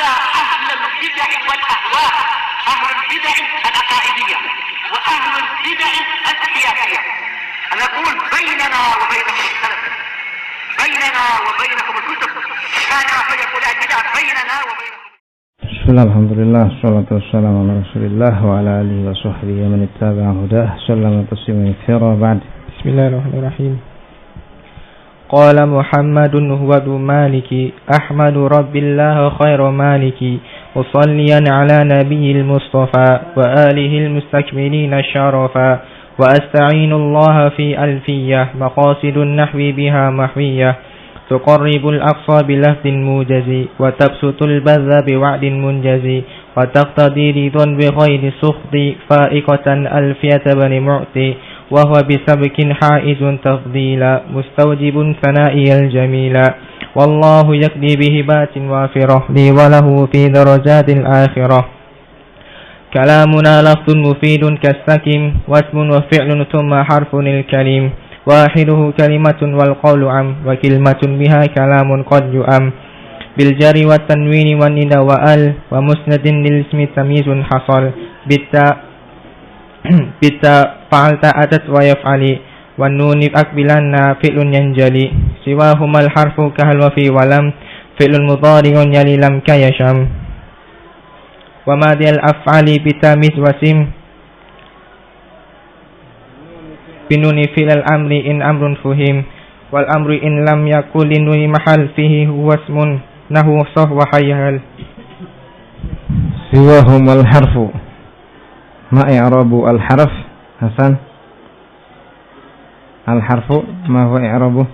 على أهل البدع والأهواء، أهل البدع العقائدية وأهل البدع السياسية. أنا أقول بيننا وبينكم السلف، بيننا وبينكم الكتب، كان فيقول البدع بيننا وبينكم. بسم الله الحمد لله والصلاة والسلام على رسول الله وعلى آله وصحبه ومن اتبع هداه سلم تسليما كثيرا. بعد. بسم الله الرحمن الرحيم. قال محمد هو ذو مالك أحمد رب الله خير مالك مصليا على نبي المصطفى وآله المستكملين الشرفا وأستعين الله في ألفية مقاصد النحو بها محوية تقرب الأقصى بلفظ موجز وتبسط البذ بوعد منجز وتقتضي رضا بغير سخط فائقة ألفية بن معطي وهو بسبك حائز تفضيلا مستوجب ثنائي الجميلا والله يقضي بهبات وافرة لي وله في درجات الآخرة. كلامنا لفظ مفيد كالسكن واسم وفعل ثم حرف الكلم واحده كلمة والقول عم وكلمة بها كلام قد يؤم بالجر والتنوين والندى وأل ومسند للاسم تمييز حصل بالتاء فعلت أتت ويفعل والنون أقبلنا فعل ينجلي سواهما الحرف كهل وفي ولم فعل مضارع يلي لم كيشم وماضي الأفعال بتاميز وسم بنون فعل الأمر إن أمر فهم والأمر إن لم يكن لنون محل فيه هو اسم نحو صح وحيهل. سواهما الحرف ما إعراب الحرف حسن؟ الحرف ما هو إعرابه؟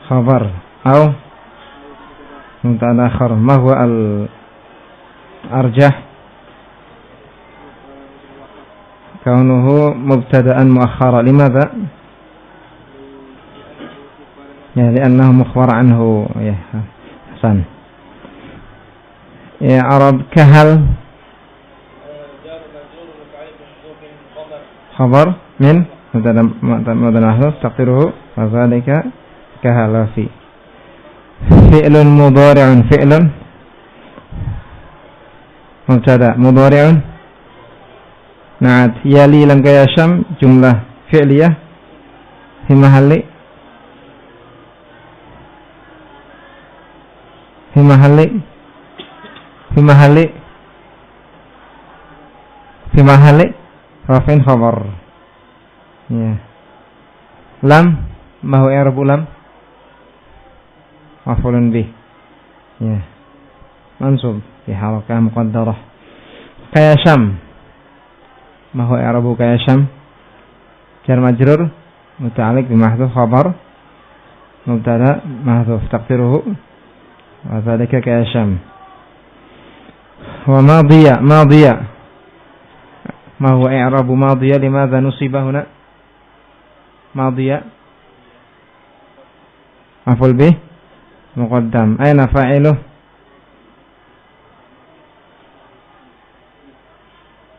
خبر أو مبتدأ آخر. ما هو الأرجح؟ كونه مبتدأ مؤخرا. لماذا؟ يعني لأنه مخبر عنه. حسن. إعراب كهل خبر من مبتدأ محذوف تقديره وذلك كهل في. فعل مضارع فعل مبتدأ مضارع نعت يلي لم يشم جملة فعلية في محل رفع خبر. لم ما هو إعراب لم؟ مفعول به منصوب في حركة مقدرة. كيشم ما هو إعراب كيشم؟ جر مجرور متعلق بمحذوف خبر مبتدأ محذوف تقديره وذلك كيشم. وماضية ما هو إعراب ماضية؟ لماذا نصب هنا ماضية؟ مفعول به مقدم. أين فاعله؟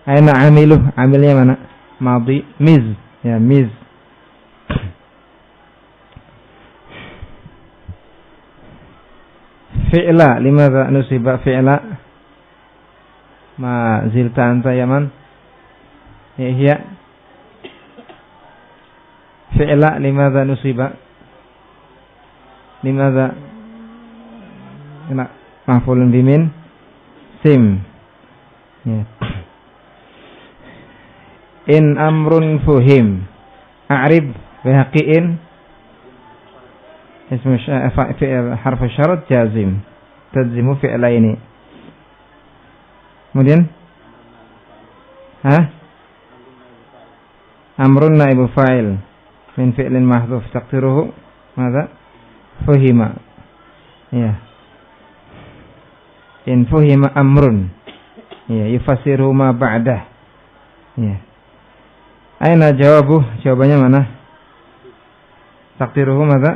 أين عامله؟ عاملnya mana؟ ماضي ميز ميز. فعل لماذا نصب فعل؟ ما زلت أنت يا من؟ هي فعل لماذا نصب؟ لماذا مفعول به من سم. إن أمر فهم أعرب بحق إن اسم حرف الشرط جازم تجزم فعلين. kemudian أمر نائب فاعل من فعل محذوف تقديره ماذا؟ فهم. إن فهم أمر يفسره ما بعده. أين جوابه؟ jawabannya mana? Takdiruhu ماذا؟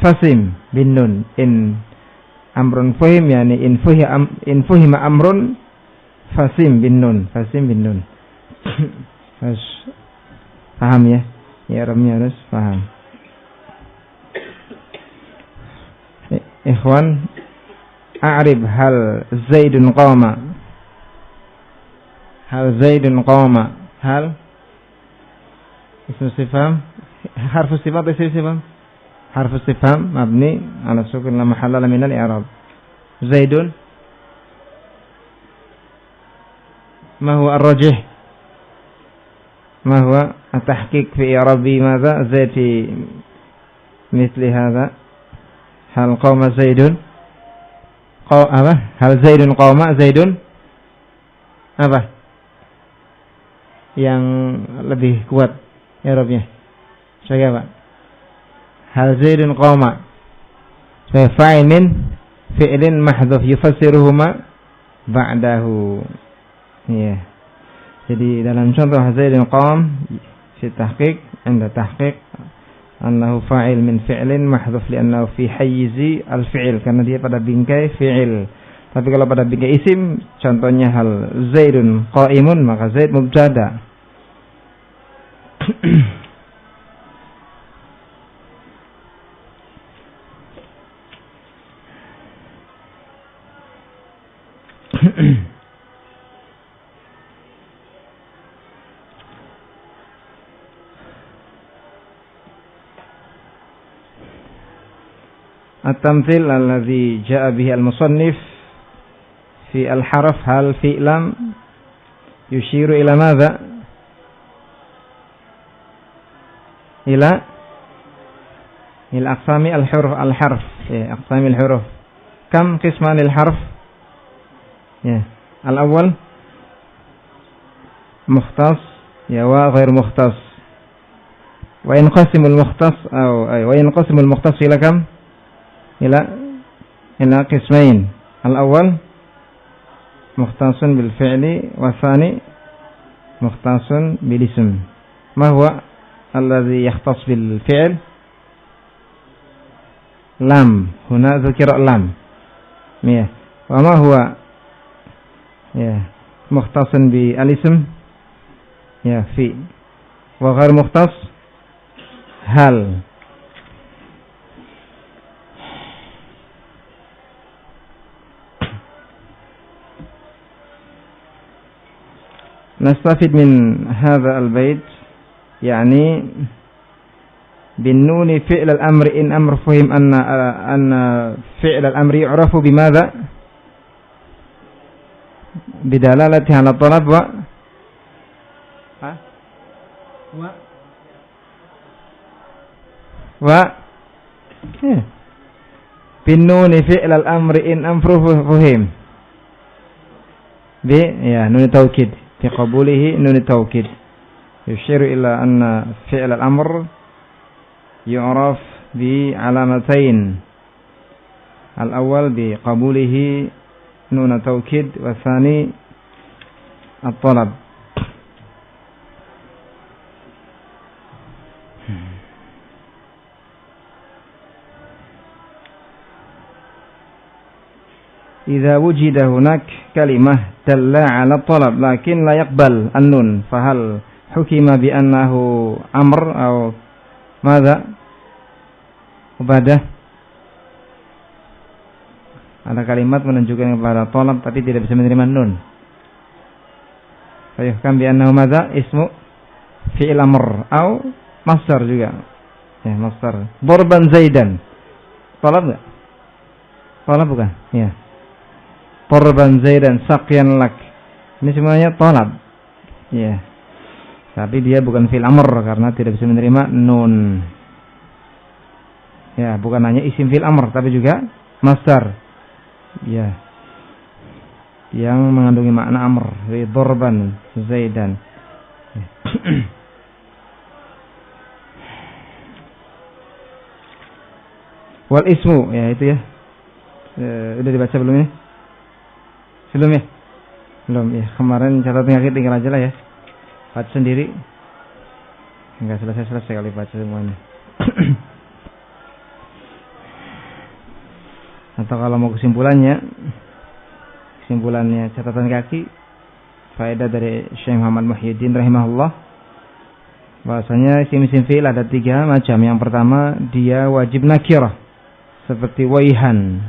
fasim bin nun. In amrun fuhim yani in fuhima amrun fasim bin nun. Harus paham ya. Ya Ramnya harus paham. Ikhwan, a'rib hal Zaidun qama. Hal Zaidun qama. Hal ismu istifham, harfu istifham atau ismu istifham? Harfu istifham mabni ala sukun la mahalla min al-i'rab. Zaidun ma huwa ar-rajih? ما هو التحقيق في إعرابي ماذا زيد في مثل هذا هل قام زيد هل زيد قام زيد apa yang lebih kuat i'rabnya sebagai apa hal zaidun qama sebagai fa'il min fi'lin mahdhuf yufassiruhuma ba'dahu ya. Jadi dalam contoh Zaidun qam fi tahqiq, anda tahqiq annahu fa'il min fi'lin mahdhuf li'annahu fi hayyizi al-fi'il karena dia pada bingkai fi'il. Tapi kalau pada bingkai isim contohnya hal Zaidun qa'imun maka Zaid mubtada. التمثيل الذي جاء به المصنف في الحرف هل فعل يشير إلى ماذا؟ إلى أقسام الحرف أقسام الحروف كم قسمان الحرف؟ الأول مختص وغير مختص وينقسم المختص وينقسم المختص إلى كم؟ إلى قسمين الأول مختص بالفعل والثاني مختص بالاسم ما هو الذي يختص بالفعل لام هنا ذكر لام وما هو مختص بالاسم في وغير مختص هل نستفيد من هذا البيت يعني بالنون فعل الأمر إن أمر فهم أن فعل الأمر يعرف بماذا بدلالته على الطلب بالنون فعل الأمر إن أمر فهم نون التوكيد في قبوله نون التوكيد يشير إلى أن فعل الأمر يعرف بعلامتين الأول بقبوله نون التوكيد والثاني الطلب إذا وجد هناك كلمة دل على الطلب لكن لا يقبل النون فهل حكم بأنه أمر أو ماذا ibadah? Ada kalimat menunjukkan kepada talab tapi tidak bisa menerima nun. Fayuhkam bi annahu madza ismu fi'il amr atau masdar juga. Masdar. Darban Zaidan. Talab enggak? Talab bukan? Darban Zaidan saqyan lak. Ini semuanya talab. Tapi dia bukan fi'il amr karena tidak bisa menerima nun. Bukan hanya isim fi'il amr tapi juga masdar. Yang mengandungi makna amr. Darban Zaidan. Wal ismu itu udah dibaca belum ini? Belum ya? Belum ya. Kemarin catatan kaki tinggal aja lah ya. Baca sendiri. Enggak selesai kali baca semuanya. Atau kalau mau kesimpulannya catatan kaki faedah dari Syekh Muhammad Muhyiddin rahimahullah bahwasanya isim fi'il ada 3 macam. Yang pertama dia wajib nakirah seperti waihan.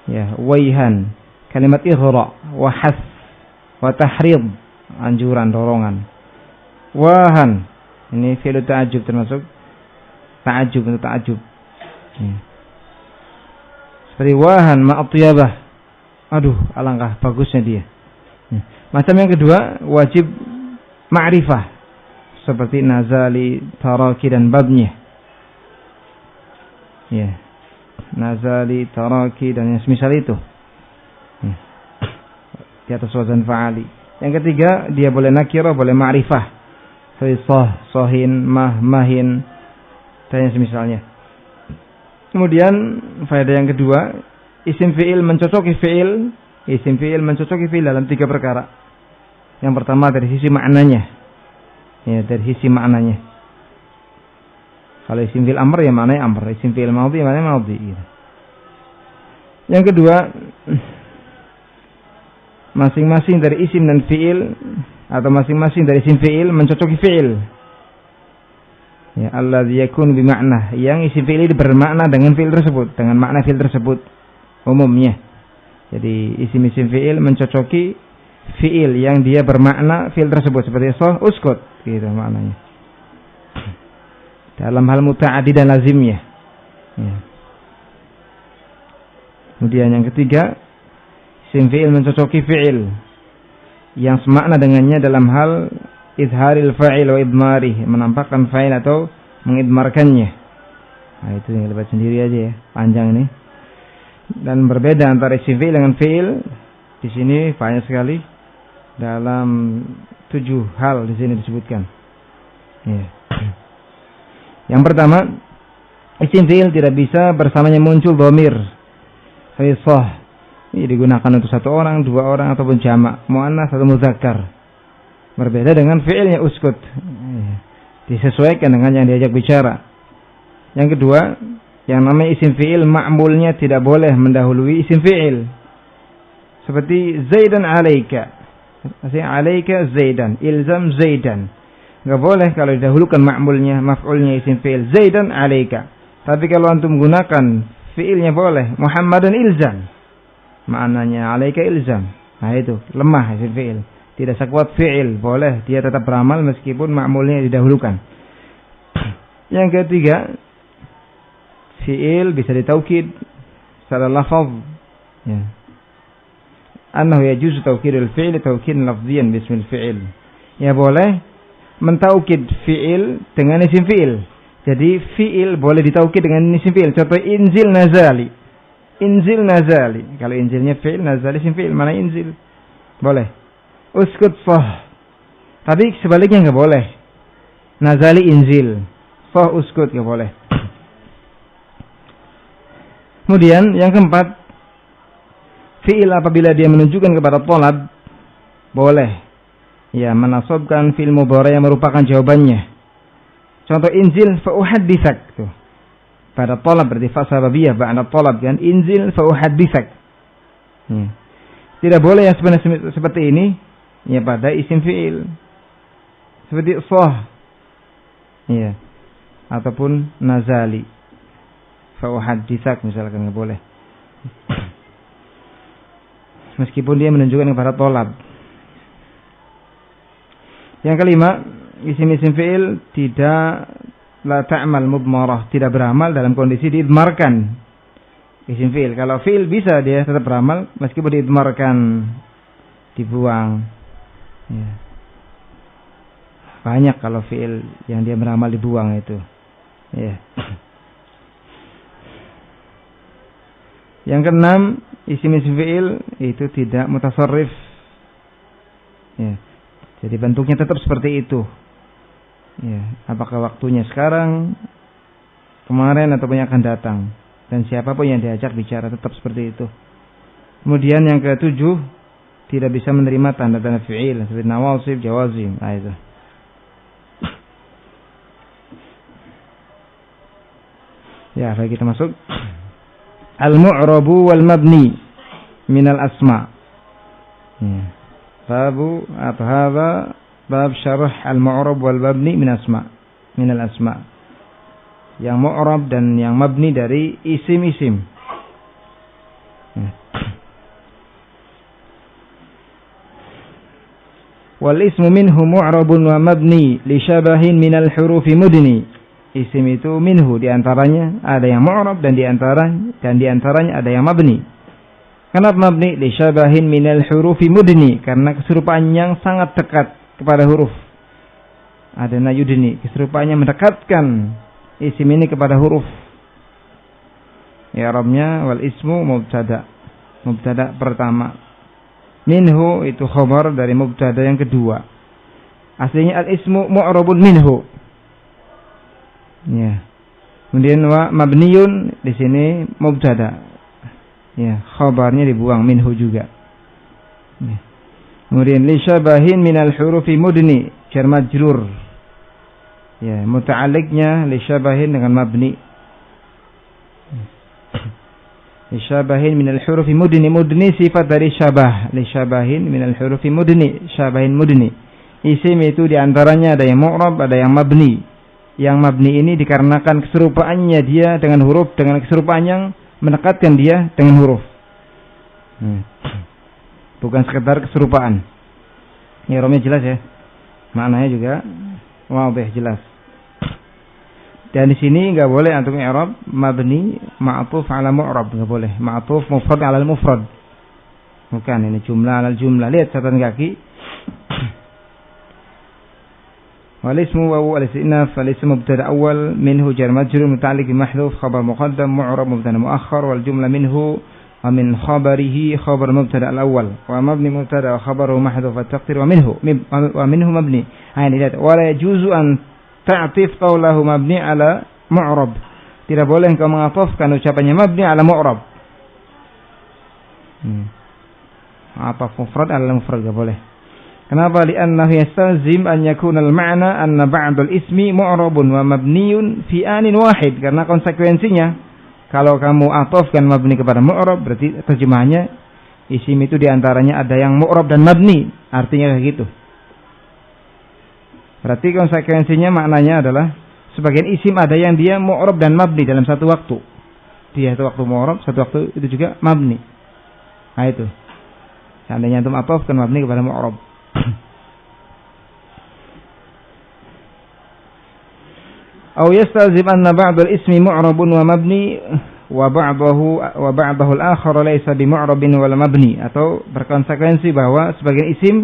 Ya, waihan. Kalimat ighra wa has wa tahrid, anjuran, dorongan. Wahan, ini fi'il ta'ajjub, termasuk ta'ajjub, untuk ta'ajjub. Ya. Seperti wahan ma'atyabah. Aduh, alangkah bagusnya dia. Ya. Macam yang kedua, wajib ma'rifah, seperti nazali, taraki, dan babnya. Ya. Nazali, taraki, dan yang semisal itu. Ya. Di atas wazan fa'ali. Yang ketiga, dia boleh nakirah, boleh ma'rifah. Seperti sohin, mahin, dan yang semisalnya. Kemudian faedah yang kedua, isim fi'il mencocoki fi'il. Isim fi'il mencocoki fi'il dalam 3 perkara. Yang pertama dari sisi maknanya. Ya, dari sisi maknanya. Kalau isim fi'il amr ya maknanya amr, isim fi'il madhi ya maknanya madhi. Gitu. Yang kedua, masing-masing dari isim dan fi'il, atau masing-masing dari isim fi'il mencocoki fi'il. Ya, alladzi yakunu bi makna, yang isim fi'il ini bermakna dengan fi'il tersebut, dengan makna fi'il tersebut umumnya. Jadi isim-isim fi'il mencocoki fi'il yang dia bermakna fi'il tersebut, seperti uskut, gitu maknanya. Dalam hal muta'addi dan lazimnya. Ya. Kemudian yang ketiga, isim fi'il mencocoki fi'il yang semakna dengannya dalam hal izharil fa'il wa idmarih, menampakkan fa'il atau mengidmarkannya. Nah, itu yang lebat sendiri aja ya, panjang ini. Dan berbeda antara isim fi'il dengan fi'il di sini banyak sekali, dalam 7 hal di sini disebutkan. Ya. Yang pertama, isim fi'il tidak bisa bersamanya muncul dhamir. Faisah. Ini digunakan untuk 1 orang, 2 orang, ataupun jamak, muannas atau muzakkar. Berbeda dengan fi'ilnya uskut. Disesuaikan dengan yang diajak bicara. Yang kedua, yang namanya isim fi'il ma'mulnya tidak boleh mendahului isim fi'il. Seperti Zaidan alaika. Alaika Zaidan, ilzam Zaidan. Enggak boleh kalau didahulukan ma'mulnya, maf'ulnya isim fi'il Zaidan alaika. Tapi kalau antum gunakan fi'ilnya boleh, Muhammadan ilzam. Maknanya alaika ilzam. Nah itu lemah isim fi'il, tidak sekuat fi'il. Boleh dia tetap beramal meskipun ma'mulnya didahulukan. Yang ketiga, fi'il bisa ditaukid secara lafaz. Ya. Annahu yajuzu taukidul fi'il taukidan lafziyan bismil fi'il. Ya boleh mentaukid fi'il dengan isim fi'il. Jadi fi'il boleh ditaukid dengan isim fi'il. Contoh inzil nazali. Inzil nazali. Kalau inzilnya fi'il, nazali isim fi'il. Mana inzil? Boleh. Uskut sah. Tapi sebaliknya enggak boleh. Nazali inzil. Sah uskut enggak boleh. Kemudian yang keempat, fi'il apabila dia menunjukkan kepada thalab, boleh ya menasabkan fi'il mudhari' yang merupakan jawabannya. Contoh inzil fa uhadditsak tuh. Pada thalab berarti fa sababiyah ba'da thalab kan, inzil fa uhadditsak. Tidak boleh yang seperti ini ya pada isim fi'il. Seperti sah. Ya. Ataupun nazali. Fa uhadditsak misalkan enggak boleh. Meskipun dia menunjukkan kepada thalab. Yang kelima, isim-isim fi'il tidak la ta'mal mudmarah, tidak beramal dalam kondisi diidmarkan. Isim fi'il, kalau fi'il bisa dia tetap beramal meskipun diidmarkan, dibuang. Ya. Banyak kalau fi'il yang dia beramal dibuang itu. Ya. Yang keenam, isim-isim fi'il itu tidak mutasarrif. Ya. Jadi bentuknya tetap seperti itu. Ya, apakah waktunya sekarang, kemarin, ataupun yang akan datang. Dan siapapun yang diajak bicara tetap seperti itu. Kemudian yang ketujuh, tidak bisa menerima tanda-tanda fi'il seperti nawasib, jawazim. Nah itu. Ya, baik, kita masuk. Al-mu'rabu wal mabni minal asma. Ya. Babu atau hadza bab syarah al-mu'rab wal mabni min asma, min al-asma. yang mu'rab dan yang mabni dari isim-isim. Wal ismu minhu mu'rabun wa mabni li syabahin minal hurufi mudni. Isim itu minhu, diantaranya ada yang mu'rab dan diantaranya ada yang mabni. Kenapa mabni? Li syabahin minal hurufi mudni, karena keserupaan yang sangat dekat kepada huruf. Adana yudni, keserupaannya mendekatkan isim ini kepada huruf. I'rabnya wal ismu mubtada pertama. Minhu itu khabar dari mubtada yang kedua. Aslinya al-ismu mu'rabun minhu. Ya. Kemudian wa mabniyun di sini mubtada. Ya, khabarnya dibuang minhu juga. Ya. Kemudian li syabahin minal hurufi mudni, jar majrur. Ya, muta'alliqnya li syabahin dengan mabni. Lisyabahin minal hurufi mudni. Mudni sifat dari syabah. Lisyabahin minal hurufi mudni. Syabahin mudni. Isim itu diantaranya ada yang mu'rab, ada yang mabni. Yang mabni ini dikarenakan keserupaannya dia dengan huruf, dengan keserupaan yang mendekatkan dia dengan huruf. Bukan sekedar keserupaan. I'rabnya jelas ya. Maknanya juga wadih, jelas. Dan di sini enggak boleh antum i'rab mabni ma'tuf 'ala mu'rab, enggak boleh. Ma'tuf mufrad 'ala al-mufrad. Bukan, ini jumlah 'ala al-jumlah. Lihat catatan kaki. Wal ismu wa huwa al-istinaf, wal ismu mubtada awal, minhu jar majrur muta'alliq bi mahdhuf, khabar muqaddam, mu'rab mubtada muakhkhar, wal jumlah minhu wa min khabarihi khabar mubtada al-awwal, wa mabni mubtada wa khabaruhu mahdhuf wa taqdir wa minhu mabni. Ini lihat, wa la yajuzu an ta'tif qawlahu mabni ala mu'rab. Tidak boleh engkau mengatofkan ucapannya mabni ala mu'rab. Ataf mufrad ala mufrad, tidak boleh. Kenapa? Li'annahu yastalzim an yakuna al-ma'na anna ba'dal ismi mu'rabun wa mabniyun fi anin wahid. Karena konsekuensinya kalau kamu atofkan mabni kepada mu'rab, berarti terjemahannya isim itu diantaranya ada yang mu'rab dan mabni. Artinya kayak gitu. Berarti konsekuensinya maknanya adalah sebagian isim ada yang dia mu'rab dan mabni dalam satu waktu. Dia satu waktu mu'rab, satu waktu itu juga mabni. Nah itu. Seandainya antum atofkan mabni kepada mu'rab. Aw yastalzim anna ba'dal ismi mu'rabun wa mabni wa ba'dahu al-akhar laysa bi mu'rabin wala mabni, atau berkonsekuensi bahwa sebagian isim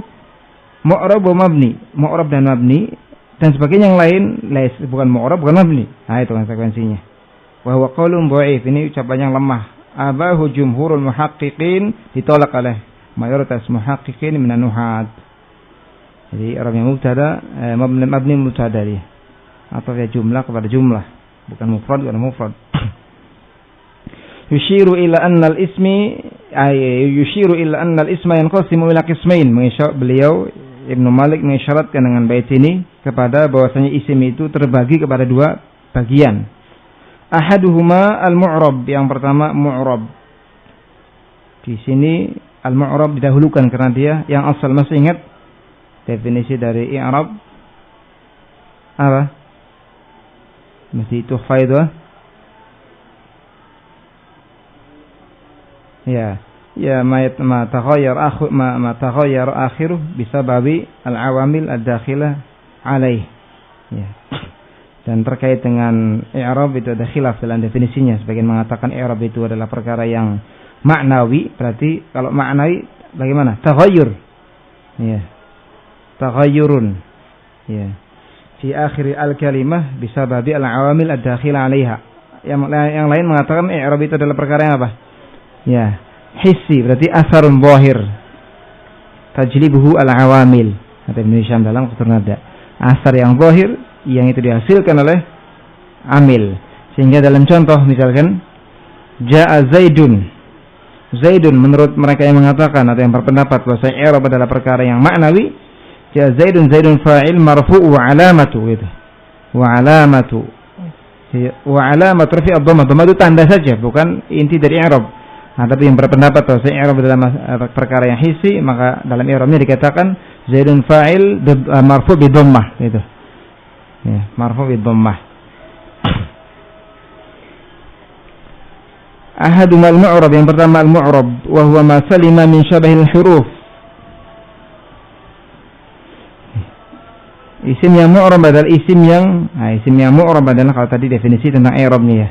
mu'rab wa mabni, mu'rab dan mabni, dan sebagian yang lain bukan mu'rab bukan mabni. Nah itu konsekuensinya. Wa huwa qaulun dhaif, ini ucapan yang lemah. Abahu jumhurul muhaqqiqin, ditolak oleh mayoritas muhaqqiqin minan nuhat. Jadi i'rabnya mubtada, mabni mubtada dia. Atau ya jumlah kepada jumlah, bukan mufrad kepada mufrad. Yushiru ila anna al-isma yanqasimu ila qismain. Beliau Ibnu Malik mengisyaratkan dengan bait ini kepada bahwasanya isim itu terbagi kepada dua bagian. Ahaduhuma al-mu'rab, yang pertama mu'rab. Di sini al-mu'rab didahulukan karena dia yang asal. Masih ingat definisi dari i'rab apa? Mesti itu faidah. Ya, ma taghayyar akhiruh bisababi al-awamil ad-dakhilah alaih. Ya. Dan terkait dengan i'rab itu ada khilaf dalam definisinya. Sebagian mengatakan i'rab itu adalah perkara yang maknawi. Berarti kalau maknawi bagaimana? Taghayyur. Ya. Taghayyurun. Ya. Fi akhir al-kalimah bisababi al-awamil ad-dakhilah alaiha. Yang lain mengatakan i'rab itu adalah perkara yang apa? Ya, hissi, berarti asarun zahir. Tajlibuhu al-awamil. Kata Ibnu Hisham dalam Qatur Nada. Asar yang zahir yang itu dihasilkan oleh amil. Sehingga dalam contoh misalkan ja'a Zaidun. Zaidun menurut mereka yang mengatakan atau yang berpendapat bahwa i'rab adalah perkara yang maknawi. Ja Zaidun fa'il marfu' wa alamatu gitu. Wa alamatu rafi' ad-dhammah. Dhammah itu tanda saja, bukan inti dari i'rab. Nah, tapi yang berpendapat bahwa i'rab adalah perkara yang hissi, maka dalam i'rabnya dikatakan Zaidun fa'il marfu' bi dhammah gitu. Ya, marfu' bi dhammah. Ahaduma al-mu'rab, yang pertama al-mu'rab, wa huwa ma salima min syabahil huruf. Isim yang mu'rab adalah isim yang mu'rab adalah, kalau tadi definisi tentang i'rabnya ya.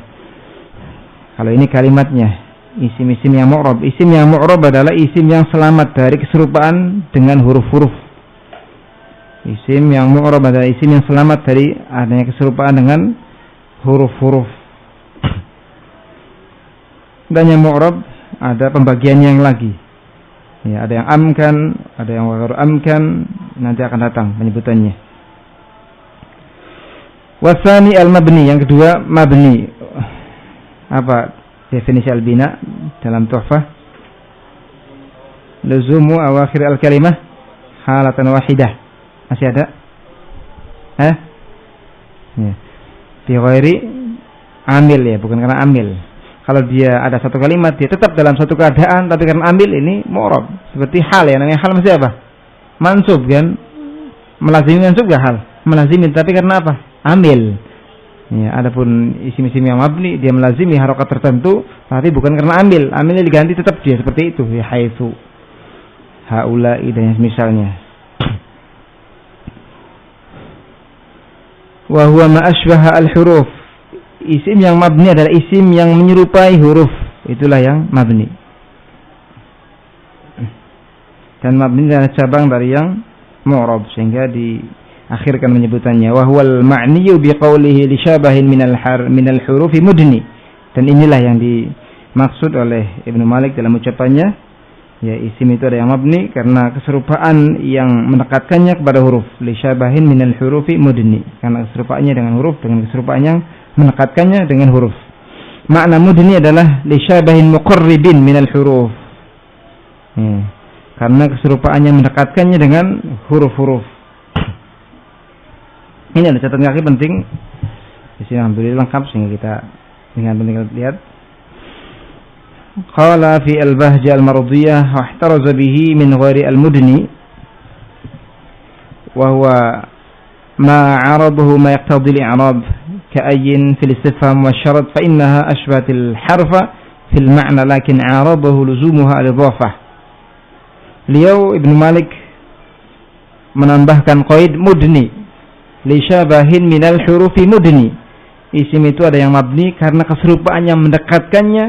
Kalau ini kalimatnya, isim-isim yang mu'rab. Isim yang mu'rab adalah isim yang selamat dari keserupaan dengan huruf-huruf. Isim yang mu'rab adalah isim yang selamat dari adanya keserupaan dengan huruf-huruf. Dan yang mu'rab ada pembagiannya yang lagi. Ya, ada yang amkan, ada yang ghairu amkan, nanti akan datang penyebutannya. Wasani al-mabni, yang kedua mabni. Apa definisi al-bina dalam Tuhfah? Luzumu awakhir al-kalimah halatan wahidah. Masih ada? Ya. Fi ghairi amil ya, bukan karena amil. Kalau dia ada satu kalimat, dia tetap dalam satu keadaan, tapi karena ambil ini mu'rab. Seperti hal ya, namanya hal masih apa? Mansub kan? Melazimi mansub gak hal? Melazimi, tapi karena apa? Ambil. Ya, adapun isim-isim yang mabni, dia melazimi harokat tertentu, tapi bukan karena ambil. Ambilnya diganti, tetap dia seperti itu. Ya, haitsu, haula'i, dan misalnya. Wa huwa ma asbaha al-huruf. Isim yang mabni adalah isim yang menyerupai huruf. Itulah yang mabni. Dan mabni adalah cabang dari yang mu'rab, sehingga diakhirkan penyebutannya. Wa huwal ma'niyu biqaulihi li syabahin minal hurufi mudni. Dan inilah yang dimaksud oleh Ibnu Malik dalam ucapannya, ya, isim itu ada yang mabni karena keserupaan yang mendekatkannya kepada huruf. Li syabahin minal hurufi mudni, karena keserupaannya dengan huruf, dengan keserupaan yang menekatkannya dengan huruf. Makna mudni adalah li syabahin muqarribin minal huruf. Karena keserupaannya mendekatkannya dengan huruf-huruf. Ini ada catatan kaki penting. Di sini alhamdulillah lengkap, sehingga kita dengan penting lihat. Qala fi al-bahja al-mardiyah wa ihtaraza bihi min ghairi al-mudni wa huwa ma 'arabahu ma yaqtadi al-i'rab ka'ayyin fil istifham wa syarat fa innaha ashbat al-harfa fil ma'na lakin 'arabahu luzumuha al-idhafah. Beliau Ibnu Malik menambahkan qaid mudni li syabahin minal hurufi mudni. Isim itu ada yang mabni karena keserupaannya mendekatkannya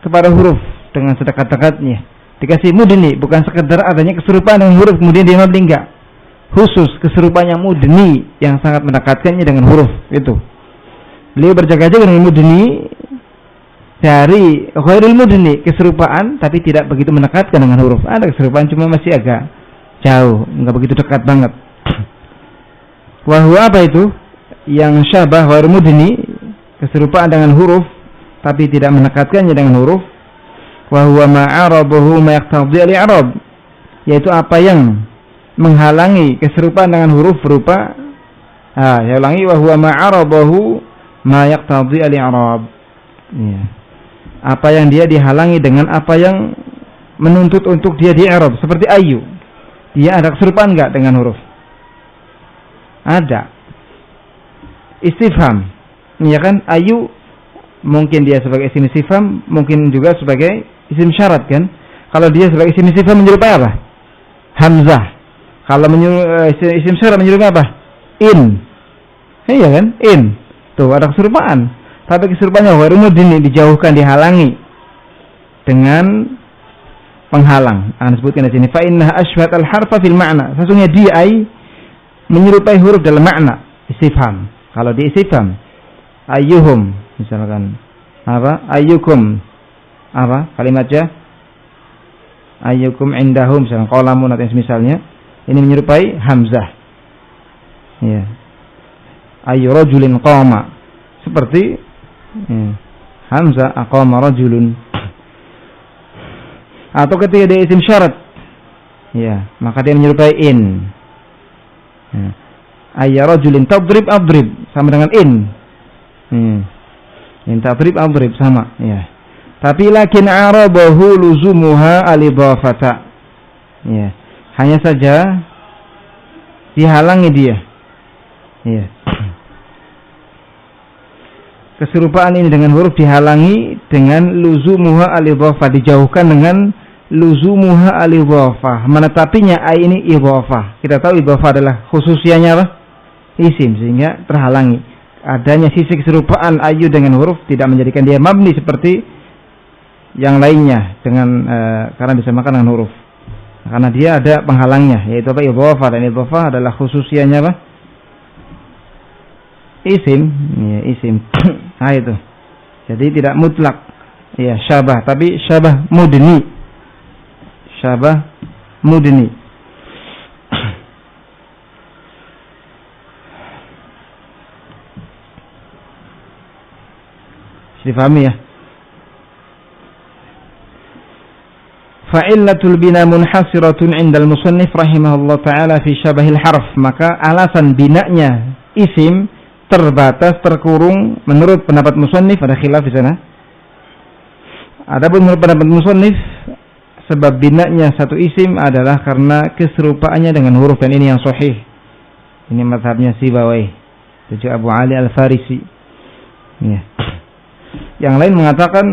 kepada huruf dengan sedekat-dekatnya. Dikasih mudni, bukan sekedar adanya keserupaan dengan huruf kemudian dia mabni, enggak. Khusus keserupaan yang mudni yang sangat mendekatkannya dengan huruf itu. Beliau berjaga-jaga dengan mudni dari ghairul mudni, keserupaan tapi tidak begitu mendekatkan dengan huruf. Ada keserupaan cuma masih agak jauh, enggak begitu dekat banget. Wa huwa apa itu? Yang syabah ghairul mudni, keserupaan dengan huruf tapi tidak mendekatkannya dengan huruf. Wa huwa ma 'arabahu ma yaqtadi al-i'rab, yaitu apa yang menghalangi keserupaan dengan huruf berupa saya ulangi, wa huwa ma 'arabahu ma yaqtadi al-i'rab. Ya. Apa yang dia dihalangi dengan apa yang menuntut untuk dia di-i'rab, seperti ayu. Dia ada keserupaan enggak dengan huruf? Ada. Istifham, ya kan? Ayu mungkin dia sebagai isim istifham, mungkin juga sebagai isim syarat kan? Kalau dia sebagai isim istifham menyerupai apa? Hamzah. Kalau isim syarat menyerupai apa? In. Iya kan? In. Tuh ada keserupaan. Tapi keserupaannya ghairu mudni, dijauhkan, dihalangi dengan penghalang. Akan sebutkan di sini fa innaha ashbat al-harfa fil ma'na. Sesungguhnya dia menyerupai huruf dalam makna istifham. Kalau di istifham ayyuhum misalkan apa? Ayyukum apa? Kalimatnya ayyukum indahum misalkan qalamun atau misalnya. Ini menyerupai hamzah. Ya. Ayyu rajulin qama. Seperti hamzah aqama rajulun. Atau ketika dia isim syarat, ya, maka dia menyerupai in. Ya. Ayya rajulin tadrib adrib, sama dengan in. In tadrib adrib sama, ya. Tapi lakin arabahu luzumuha al-idhafata. Ya. Hanya saja dihalangi dia. Ya. keserupaan ini dengan huruf dihalangi dengan luzumuha al-idhafah, dijauhkan dengan luzumuha al-idhafah, menetapinya ai ini idhafah. Kita tahu idhafah adalah khususianya apa? Isim, sehingga terhalangi. Adanya sisi keserupaan ayu dengan huruf tidak menjadikan dia mabni seperti yang lainnya dengan karena disamakan dengan huruf. Karena dia ada penghalangnya, yaitu apa? Idhafah, dan idhafah adalah khususianya apa? Isim, ya, isim. Nah itu. Jadi tidak mutlak, ya syabah, tapi syabah mudni. Syabah mudni. Difahami ya? Fa'illatul bina munhasiratun 'indal musannif rahimahullah ta'ala fi syabahil harf. Maka alasan binanya isim terbatas, terkurung menurut pendapat musannif, ada khilaf di sana. Adapun menurut pendapat musannif, sebab binanya satu isim adalah karena keserupaannya dengan huruf, dan ini yang sahih. Ini mazhabnya Sibawayh, itu Abu Ali Al-Farisi. Ya. Yang lain mengatakan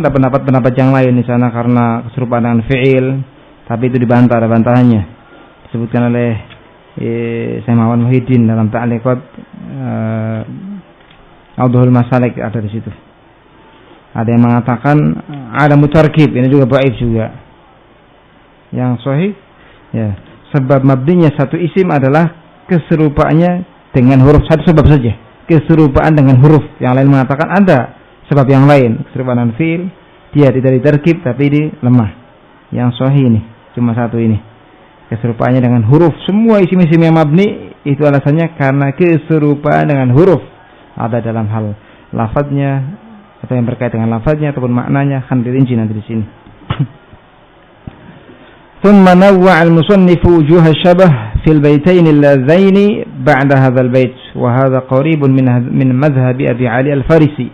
ada pendapat-pendapat yang lain di sana karena keserupaan dengan fi'il, tapi itu dibantah, ada bantahannya. Disebutkan oleh Syekh Muhammad Muhyiddin dalam Ta'liqat Audhul Masalik, ada di situ. Ada yang mengatakan ada mutarkib, ini juga dhaif juga. Yang sahih ya, sebab mabninya satu isim adalah keserupaannya dengan huruf, satu sebab saja, keserupaan dengan huruf. Yang lain mengatakan ada sebab yang lain, keserupaan fi'il, dia tidak diterkib tapi di lemah. Yang sahih ini cuma satu ini, keserupaannya dengan huruf. Semua isim-isim yang mabni itu alasannya karena keserupaan dengan huruf, ada dalam hal lafadznya atau yang berkait dengan lafadznya ataupun maknanya, akan dirinci nanti di sini. ثم نوع المصنف وجوه الشبه في البيتين اللذين بعد هذا البيت، وهذا قريب من مذهب أبي علي الفارسي،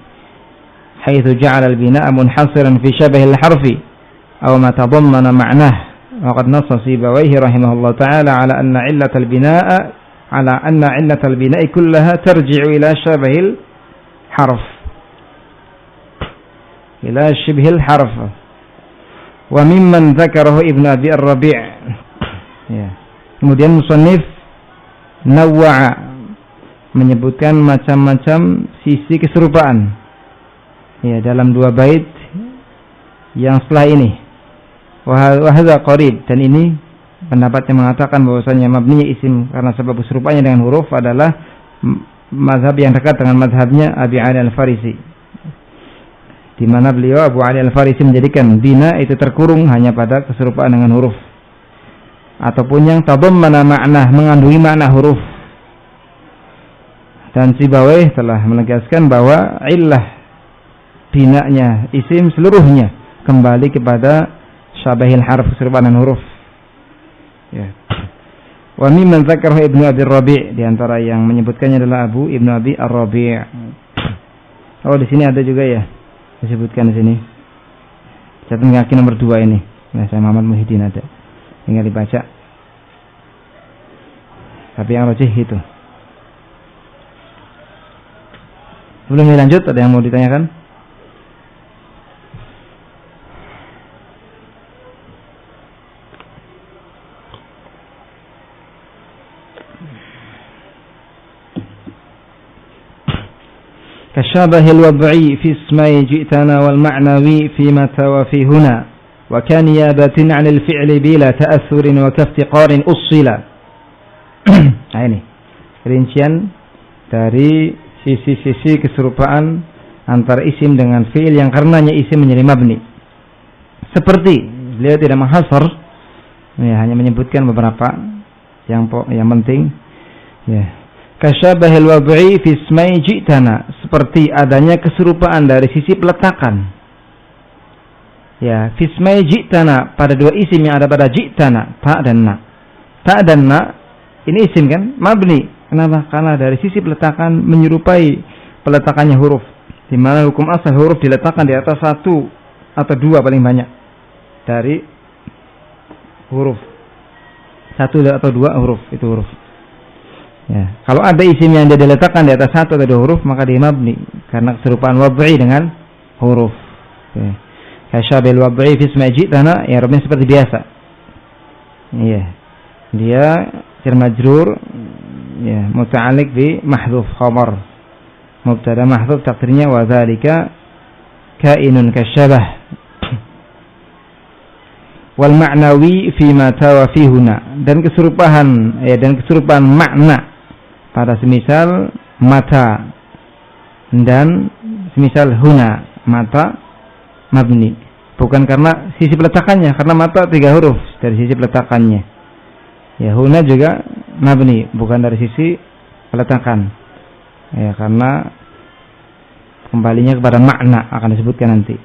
حيث جعل البناء منحصرا في شبه الحرف أو ما تضمن معناه. وقد نص سيبويه رحمه الله تعالى على أن علة البناء كلها ترجع إلى شبه الحرف، إلى شبه الحرف. وممن ذكره ابن أبي الربيع. Kemudian musannif nawwa'a, menyebutkan macam-macam sisi keserupaan ya dalam dua bait yang setelah ini. Wa hadza qarib, dan ini pendapat yang mengatakan bahwasanya mabninya isim karena sebab keserupaannya dengan huruf adalah mazhab yang dekat dengan mazhabnya Abi Ali Al-Farisi, di mana beliau Abu Ali Al-Farisi menjadikan bina itu terkurung hanya pada keserupaan dengan huruf, ataupun yang tadammana makna, mengandungi makna huruf. Dan Sibawayh telah menegaskan bahwa illah binanya isim seluruhnya kembali kepada syabahil harf, keserupaan dengan huruf. Ya. Wa mimman dzakarahu Ibnu Abi Rabi', di antara yang menyebutkannya adalah Ibnu Abi Ar-Rabi'. Oh, di sini ada juga ya, disebutkan di sini. Catatan kaki nomor 2 ini. Nah, saya Muhammad Muhyiddin ada. Tinggal dibaca. Tapi yang rajih itu. Sebelum dilanjut, ada yang mau ditanyakan? كشابه الوضعي في اسمي جئتنا والمعنوي في متى وفي هنا، وكنيابة عن الفعل بلا تأثر وكافتقار أصلا. Ini rincian dari sisi-sisi keserupaan antara isim dengan fi'il yang karenanya isim menjadi mabni. Seperti beliau tidak menghasar, ya, hanya menyebutkan beberapa yang penting. Ya. Kasyabahil wad'i fi ismai ji'tana, seperti adanya keserupaan dari sisi peletakan. Ya, fi ismai ji'tana, pada dua isim yang ada pada ji'tana, ta dan na. Ta dan na ini isim kan, mabni. Kenapa? Karena dari sisi peletakan menyerupai peletakannya huruf, di mana hukum asal huruf diletakkan di atas satu atau dua paling banyak dari huruf. Satu atau dua huruf, itu huruf. Ya, kalau ada isim yang dia diletakkan di atas satu atau dua huruf, maka dia mabni. karena keserupaan wad'i dengan huruf. Kasyabil wad'i fi ismi ji'tana, i'rabnya seperti biasa. Iya. Dia jar majrur ya, muta'alliq bi mahdhuf khabar. Mubtada mahdhuf taqdirnya wa dzalika kainun kasyabah. Wal ma'nawi fi ma tawa fi huna, dan keserupaan makna pada semisal mata dan semisal huna, mata mabni, bukan karena sisi peletakannya, karena mata 3 huruf dari sisi peletakannya. Ya, huna juga mabni, bukan dari sisi peletakan. Ya, karena kembalinya kepada makna, akan disebutkan nanti.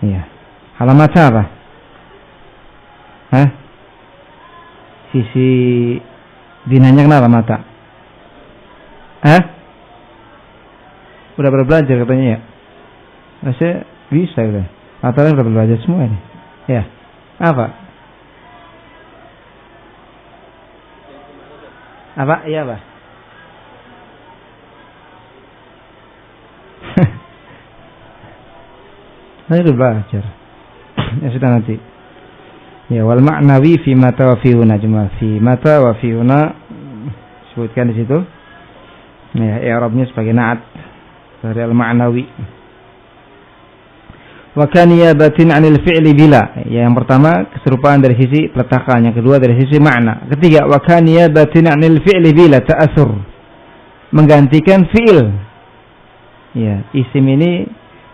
Ya. Alamat apa? Sisi binanya kenapa mata? Udah belajar katanya ya? Rasanya bisa gitu. Atau udah belajar semua ini? Ya. Apa? Iya apa? Nanti udah belajar. Ya sudah nanti. Ya, wal ma'nawi fi mata wa fi huna, cuma fi mata wa fi huna sebutkan di situ. Ya, i'rabnya sebagai na'at dari al ma'nawi. Wa kaniyabatin 'anil fi'li bila. Ya, yang pertama keserupaan dari sisi peletakan, yang kedua dari sisi makna. Ketiga, wa kaniyabatin 'anil fi'li bila ta'assur. Menggantikan fi'il. Ya, isim ini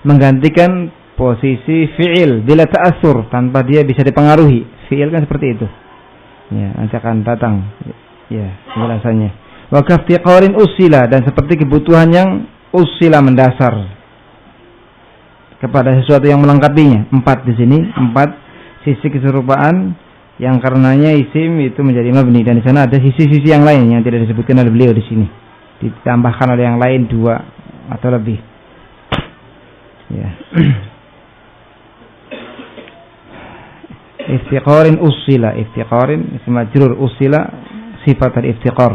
menggantikan posisi fi'il bila ta'assur, tanpa dia bisa dipengaruhi. Fi'il kan seperti itu. Ya, nanti akan datang ya penjelasannya. Wa kaftiqarin usila, dan seperti kebutuhan yang usila mendasar kepada sesuatu yang melengkapinya. 4 di sini, 4 sisi keserupaan yang karenanya isim itu menjadi mabni, dan di sana ada sisi-sisi yang lain yang tidak disebutkan oleh beliau di sini. Ditambahkan oleh yang lain 2 atau lebih. Ya. Iftiqarin usila, iftiqarin ism majrur, usila sifat al-iftiqar.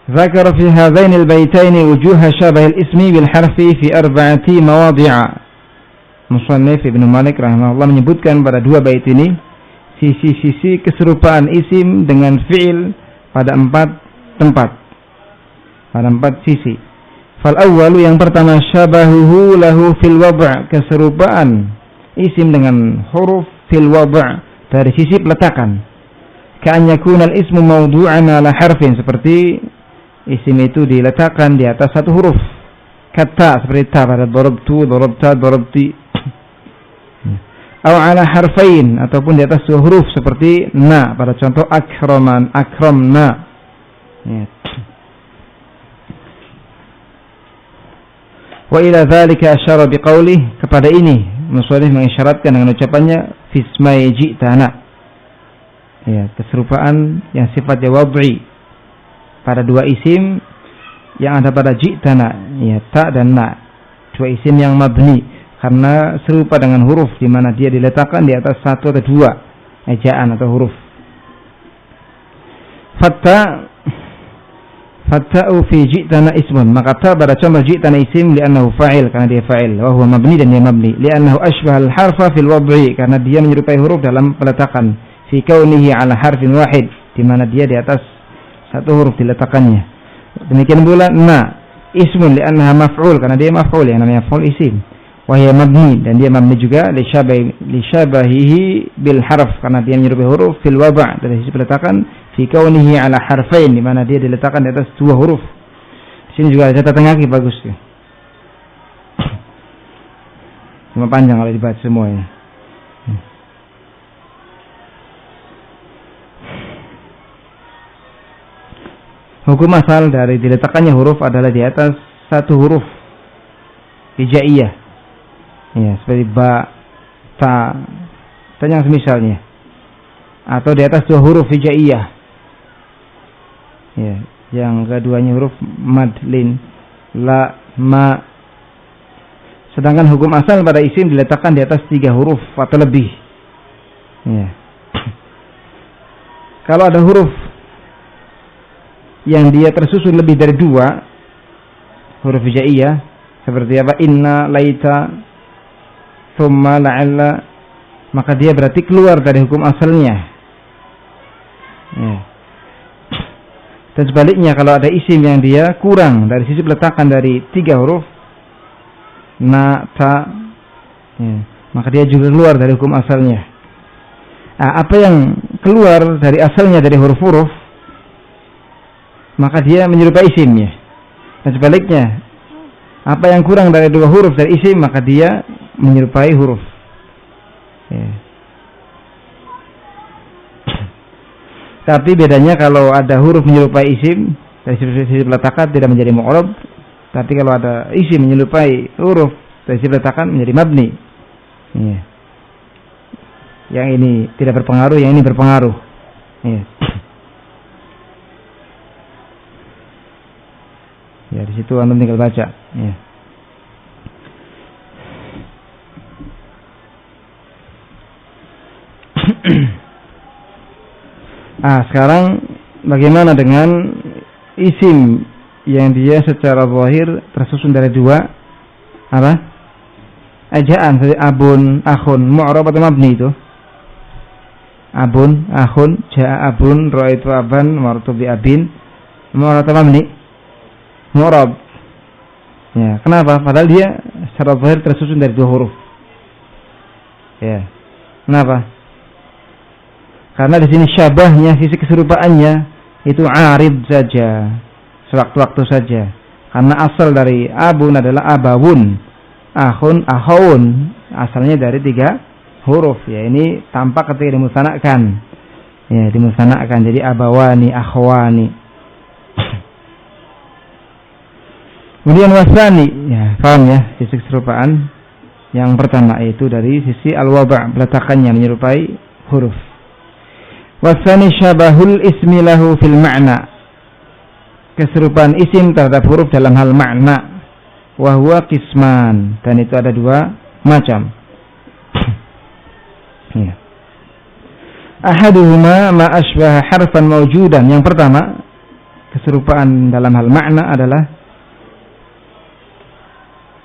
Dzakara fi hadain al-baitaini wujuha syabah al-ismi bil harfi fi 4 mawadhi'a. Musannif Ibnu Malik rahimahullah menyebutkan pada 2 bait ini sisi-sisi keserupaan isim dengan fi'il pada 4 tempat. Pada 4 sisi. Fal awwalu, yang pertama, syabahuhu lahu fil wad', keserupaan isim dengan huruf fil wad' dari sisi peletakan. Ka'an yakuna al-ismu mawdu'an ala harfin, seperti isim itu diletakkan di atas 1 huruf. Kata seperti ta pada darabtu, darabta, darabti. Aw ala harfain, ataupun di atas 2 huruf seperti na pada contoh akraman, akramna. Ya. Wa ila dzalika asyara biqaulih, kepada ini musannif mengisyaratkan dengan ucapannya fismai ji'tana. Ya, keserupaan yang sifatnya wad'i pada 2 isim yang ada pada ji'tana, ya, ta dan na. 2 isim yang mabni karena serupa dengan huruf di mana dia diletakkan di atas 1 atau 2 ejaan atau huruf. Fatta'u fi ji'tana ismun, maka ta pada contoh ji'tana isim li'annahu fa'il, karena dia fa'il, wa huwa mabni, dan dia mabni, li'annahu ashbahal harfa fil wad'i, karena dia menyerupai huruf dalam peletakan, fi kaunihi ala harfin wahid, di mana dia di atas 1 huruf diletakkannya. Demikian pula na ismun li'annaha maf'ul, karena dia maf'ul, yang namanya maf'ul isim, wa hiya mabni, dan dia mabni juga li syabahihi bil harf, karena dia menyerupai huruf fil wad' dari sisi peletakan, fi kaunihi ala harfain, di mana dia diletakkan di atas 2 huruf. Di sini juga ada catatan kaki bagus ya. Cuma panjang kalau dibaca semuanya. Hukum asal dari diletakkannya huruf adalah di atas 1 huruf hijaiyah. Ya, seperti ba, ta, dan yang semisalnya. Atau di atas 2 huruf hijaiyah. Ya, yang keduanya huruf mad, lin, la, ma. Sedangkan hukum asal pada isim diletakkan di atas 3 huruf atau lebih. Ya. Kalau ada huruf yang dia tersusun lebih dari 2, huruf hijaiyah seperti apa? Inna, laita, thumma, la'alla, maka dia berarti keluar dari hukum asalnya. Ya. Dan sebaliknya kalau ada isim yang dia kurang dari sisi peletakan dari 3 huruf, na, ta, ya, maka dia juga keluar dari hukum asalnya. Nah, apa yang keluar dari asalnya dari huruf-huruf, maka dia menyerupai isimnya. Dan sebaliknya, apa yang kurang dari 2 huruf dari isim, maka dia menyerupai huruf. Ya. Tapi bedanya kalau ada huruf menyerupai isim dari sisi peletakan tidak menjadi mu'rab, tapi kalau ada isim menyerupai huruf dari sisi peletakan menjadi mabni. Ya. Yang ini tidak berpengaruh, yang ini berpengaruh. Ya. Ya, di situ antum tinggal baca. Ya. Sekarang bagaimana dengan isim yang dia secara zahir tersusun dari 2 apa? Ejaan, seperti abun, akhun, mu'rab atau mabni itu? Abun, akhun, ja'a abun, ra'aitu aban, marartu bi abin, mu'rab atau mabni? Mu'rab. Ya, kenapa? Padahal dia secara zahir tersusun dari 2 huruf. Ya. Kenapa? Karena di sini syabahnya, sisi keserupaannya itu arid saja, sewaktu-waktu saja. Karena asal dari abun adalah abawun, akhun, akhawun, asalnya dari 3 huruf. Ya, ini tampak ketika dimusanakan. Ya, dimusanakan jadi abawani, akhwani. Kemudian wasani, ya, paham ya, sisi keserupaan yang pertama itu dari sisi al-wada', peletakannya menyerupai huruf. Wasani syabahul ismi lahu fil ma'na, keserupaan isim terhadap huruf dalam hal makna. Wa huwa qisman, dan itu ada 2 macam. Ya. Ahaduhuma ma asbaha harfan mawjudan, yang pertama keserupaan dalam hal makna adalah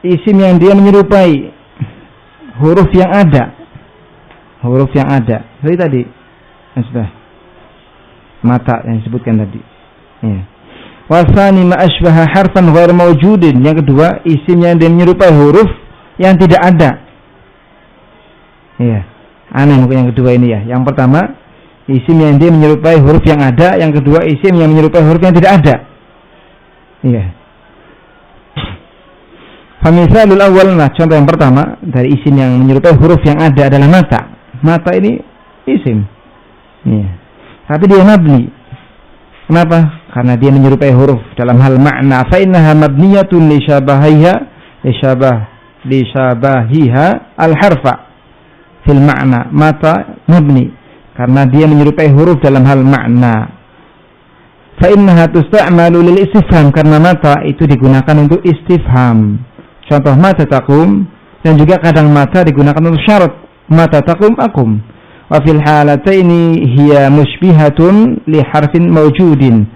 isim yang dia menyerupai huruf yang ada. Huruf yang ada. Seperti tadi sudah mata yang disebutkan tadi. Ya. Wasani ma asbaha harfan ghair mawjudin, yang kedua isim yang dia menyerupai huruf yang tidak ada. Ya. Aneh mungkin yang kedua ini ya. Yang pertama isim yang dia menyerupai huruf yang ada, yang kedua isim yang menyerupai huruf yang tidak ada. Iya. Famisalul awal, nah contoh yang pertama dari isim yang menyerupai huruf yang ada adalah mata. Mata ini isim. Iya. Tapi dia mabni. Kenapa? Karena dia menyerupai huruf dalam hal makna. Fa innaha mabniyatun li syabahiha al-harfa fil makna. Mata mabni karena dia menyerupai huruf dalam hal makna. Fa innaha tusta'malu lil istifham, karena mata itu digunakan untuk istifham. Contoh mata taqum, dan juga kadang mata digunakan untuk syarat. Mata taqum akum. Wa fil halataini hiya mushbihatun li harfin mawjudin.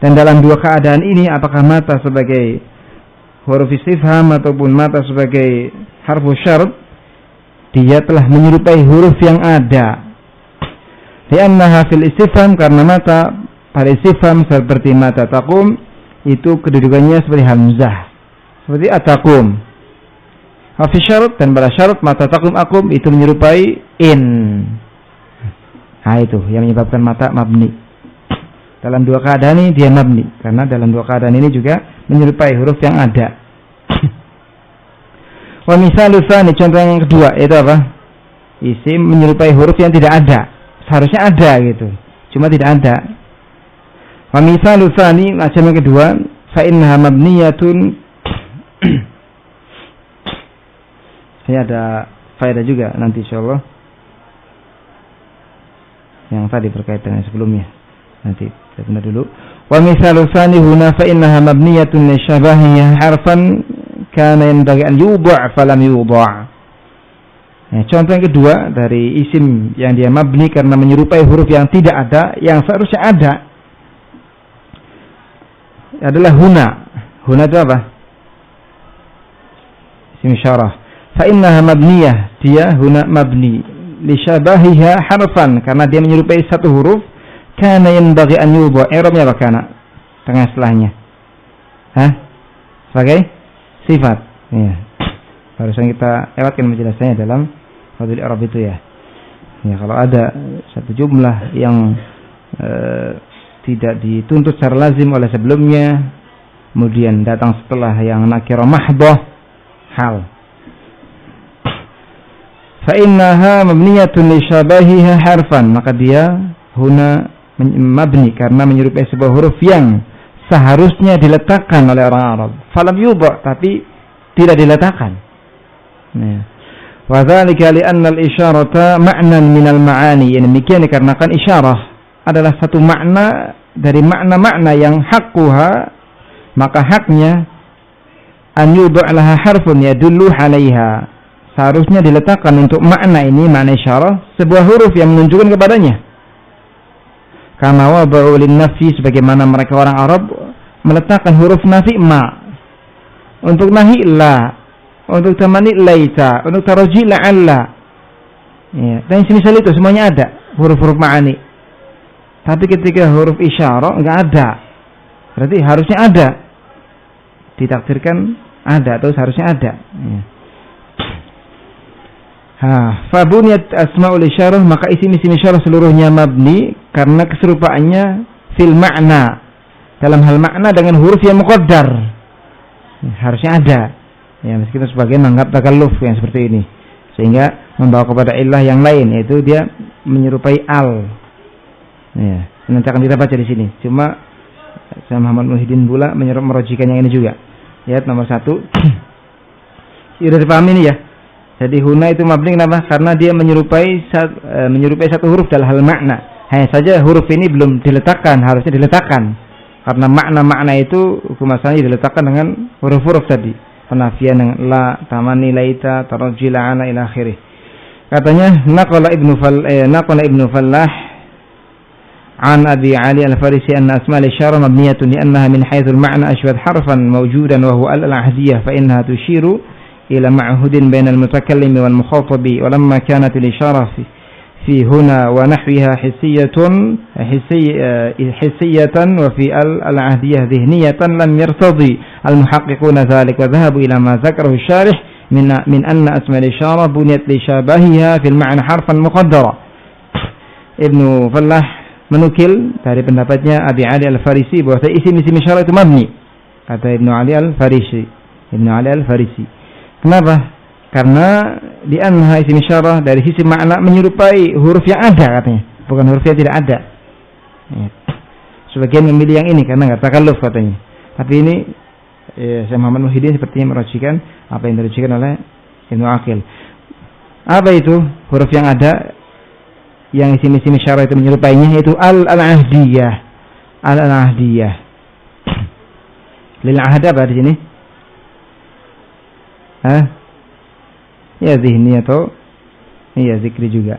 Dan dalam 2 keadaan ini, apakah mata sebagai huruf istifham ataupun mata sebagai harfu syarat, dia telah menyerupai huruf yang ada. Li'annaha fil istifham, karena mata pada istifham seperti mata taqum itu kedudukannya seperti hamzah, seperti atakum. Wa fi syarat, dan pada syarat mata taqum akum itu menyerupai in. Nah itu yang menyebabkan mata mabni. Dalam 2 keadaan ini dia mabni, karena dalam 2 keadaan ini juga menyerupai huruf yang ada. Wa misalul tsani, contoh yang kedua itu apa? Isim menyerupai huruf yang tidak ada. Seharusnya ada gitu, cuma tidak ada. Wa misalul tsani, macam yang kedua, fa innaha mabniyatun. Saya ada faedah juga nanti insyaallah. Yang tadi berkaitan dengan sebelumnya. Nanti saya benar dulu. Wa misalu tsani huna fa innaha mabniyatun li syabahiha harfan kana yanbaghi an yudha' falam yudha'. Nah, contoh yang kedua dari isim yang dia mabni karena menyerupai huruf yang tidak ada, yang seharusnya ada adalah huna. Huna itu apa? isim isyarah. Fa innaha mabniyah, dia huna mabni li syabahiha harfan, karena dia menyerupai satu huruf. Kana yanbaghi an yudha, i'rabnya apa kana? Tengah setelahnya. Sebagai sifat. Ya. Barusan kita lewatkan penjelasannya dalam fadhil i'rab itu ya. Ya, kalau ada satu jumlah yang tidak dituntut secara lazim oleh sebelumnya, kemudian datang setelah yang nakirah mahdhah, hal. Fa innaha mabniyatun li syabahiha harfan, maka dia huna mabni karena menyerupai sebuah huruf yang seharusnya diletakkan oleh orang Arab. Falam yudha, tapi tidak diletakkan. Nah, wa dzalika li anna al-isyarata ma'nan min al-ma'ani. Yang demikian dikarenakan isyarah adalah satu makna dari makna-makna yang hakkuha, maka haknya an yudha laha harfun yadullu 'alaiha. Seharusnya diletakkan untuk makna ini, makna isyarah, sebuah huruf yang menunjukkan kepadanya. Kama wada'u lin-nafi, sebagaimana mereka orang Arab meletakkan huruf nafi ma, untuk nahi la, untuk tamani laita, untuk taraji la'alla. Ya, dan semisal itu semuanya ada huruf-huruf ma'ani. Tapi ketika huruf isyarah enggak ada. Berarti harusnya ada. Ditakdirkan ada atau seharusnya ada. Ya. Fabuniyat asma'ul isyarah, maka isim-isim isyarah seluruhnya mabni karena keserupaannya fil makna, dalam hal makna dengan huruf yang muqaddar. Ya, harusnya ada. Ya, meskipun sebagian menganggap takalluf yang seperti ini, sehingga membawa kepada illah yang lain, yaitu dia menyerupai al. Ya, nanti akan kita baca di sini. Cuma saya Muhammad Muhyiddin pula merojikan yang ini juga. Ya, nomor 1. Sudah dipahami ini ya. Jadi huna itu mabni kenapa? Karena dia menyerupai satu huruf dalam hal makna. Hanya saja huruf ini belum diletakkan, harusnya diletakkan. Karena makna-makna itu hukum asalnya diletakkan dengan huruf-huruf tadi. Penafian dengan la, tamani, laita, taraji, la'ana ila akhirih. Katanya naqala Ibnu Fallah an Abi Ali al-Farisi anna asma' al-isyarah mabniyatun li'annaha min haythul ma'na ashbah harfan mawjudan wa huwa al-ahdiyah fa innaha tushiru ila ma'hudin bainal mutakallimi wal mukhatabi wa lamma kanat al-isyarah fi huna wa nahwiha hissiyatan wa fi al-ahdiyah dhihniyatan lam yartadi al-muhaqqiquna dhalik wa dhahabu ila ma dzakarahu asy-syarih min anna asma' al-isyarah buniyat li syabahiha fil ma'na harfan muqaddara. Ibnu Fallah menukil dari pendapatnya Abi Ali al-Farisi bahwa isim-isim isyarah itu mabni, kata Ibnu Ali al-Farisi. Kenapa? Karena di anha isim isyarah dari sisi makna menyerupai huruf yang ada katanya, bukan huruf yang tidak ada. Ya. Sebagian memilih yang ini karena nggak takalluf katanya. Tapi ini Syekh Muhammad Muhyiddin sepertinya merojikan apa yang dirojikan oleh Ibnu Aqil. Apa itu huruf yang ada yang isim-isim isyarah itu menyerupainya, yaitu al-ahdiyah. Al-ahdiyah. Lil ahad apa di sini? Ya zihni atau ya zikri juga.